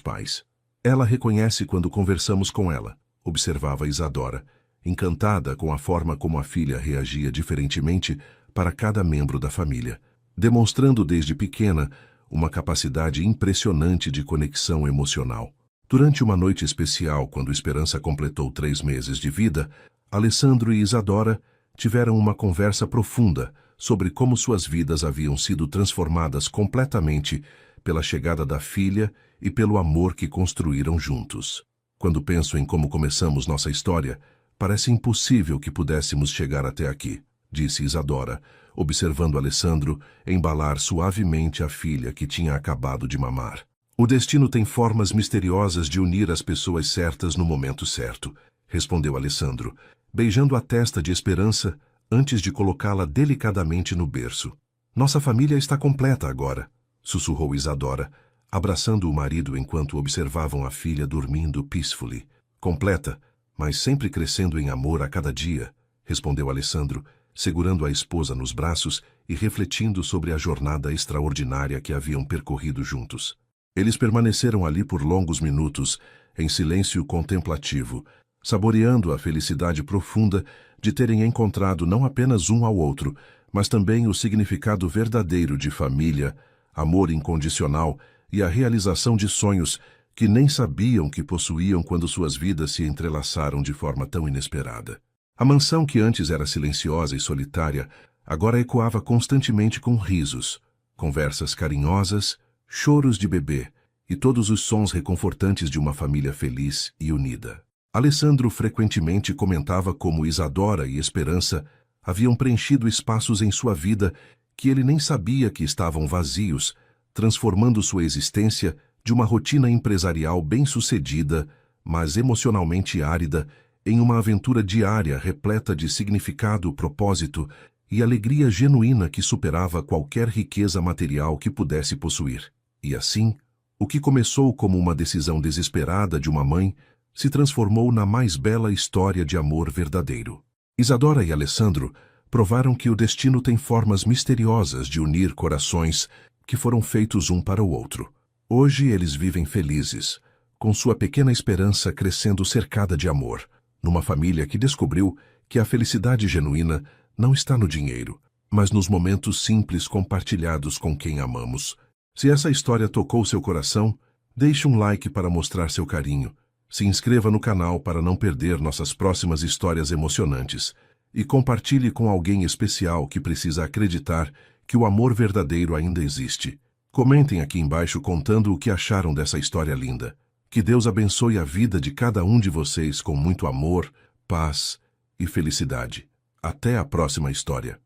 Speaker 1: pais. Ela reconhece quando conversamos com ela, observava Isadora, encantada com a forma como a filha reagia diferentemente para cada membro da família, demonstrando desde pequena uma capacidade impressionante de conexão emocional. Durante uma noite especial, quando Esperança completou 3 meses de vida, Alessandro e Isadora tiveram uma conversa profunda sobre como suas vidas haviam sido transformadas completamente pela chegada da filha e pelo amor que construíram juntos. Quando penso em como começamos nossa história, parece impossível que pudéssemos chegar até aqui, disse Isadora, observando Alessandro embalar suavemente a filha que tinha acabado de mamar. O destino tem formas misteriosas de unir as pessoas certas no momento certo, respondeu Alessandro, beijando a testa de Esperança antes de colocá-la delicadamente no berço. Nossa família está completa agora, sussurrou Isadora, abraçando o marido enquanto observavam a filha dormindo peacefully. Completa, mas sempre crescendo em amor a cada dia, respondeu Alessandro, segurando a esposa nos braços e refletindo sobre a jornada extraordinária que haviam percorrido juntos. Eles permaneceram ali por longos minutos, em silêncio contemplativo, saboreando a felicidade profunda de terem encontrado não apenas um ao outro, mas também o significado verdadeiro de família, amor incondicional e a realização de sonhos que nem sabiam que possuíam quando suas vidas se entrelaçaram de forma tão inesperada. A mansão que antes era silenciosa e solitária, agora ecoava constantemente com risos, conversas carinhosas, choros de bebê e todos os sons reconfortantes de uma família feliz e unida. Alessandro frequentemente comentava como Isadora e Esperança haviam preenchido espaços em sua vida que ele nem sabia que estavam vazios, transformando sua existência de uma rotina empresarial bem-sucedida, mas emocionalmente árida, em uma aventura diária repleta de significado, propósito e alegria genuína que superava qualquer riqueza material que pudesse possuir. E assim, o que começou como uma decisão desesperada de uma mãe se transformou na mais bela história de amor verdadeiro. Isadora e Alessandro provaram que o destino tem formas misteriosas de unir corações que foram feitos um para o outro. Hoje eles vivem felizes, com sua pequena Esperança crescendo cercada de amor, numa família que descobriu que a felicidade genuína não está no dinheiro, mas nos momentos simples compartilhados com quem amamos. Se essa história tocou seu coração, deixe um like para mostrar seu carinho, se inscreva no canal para não perder nossas próximas histórias emocionantes e compartilhe com alguém especial que precisa acreditar que o amor verdadeiro ainda existe. Comentem aqui embaixo contando o que acharam dessa história linda. Que Deus abençoe a vida de cada um de vocês com muito amor, paz e felicidade. Até a próxima história.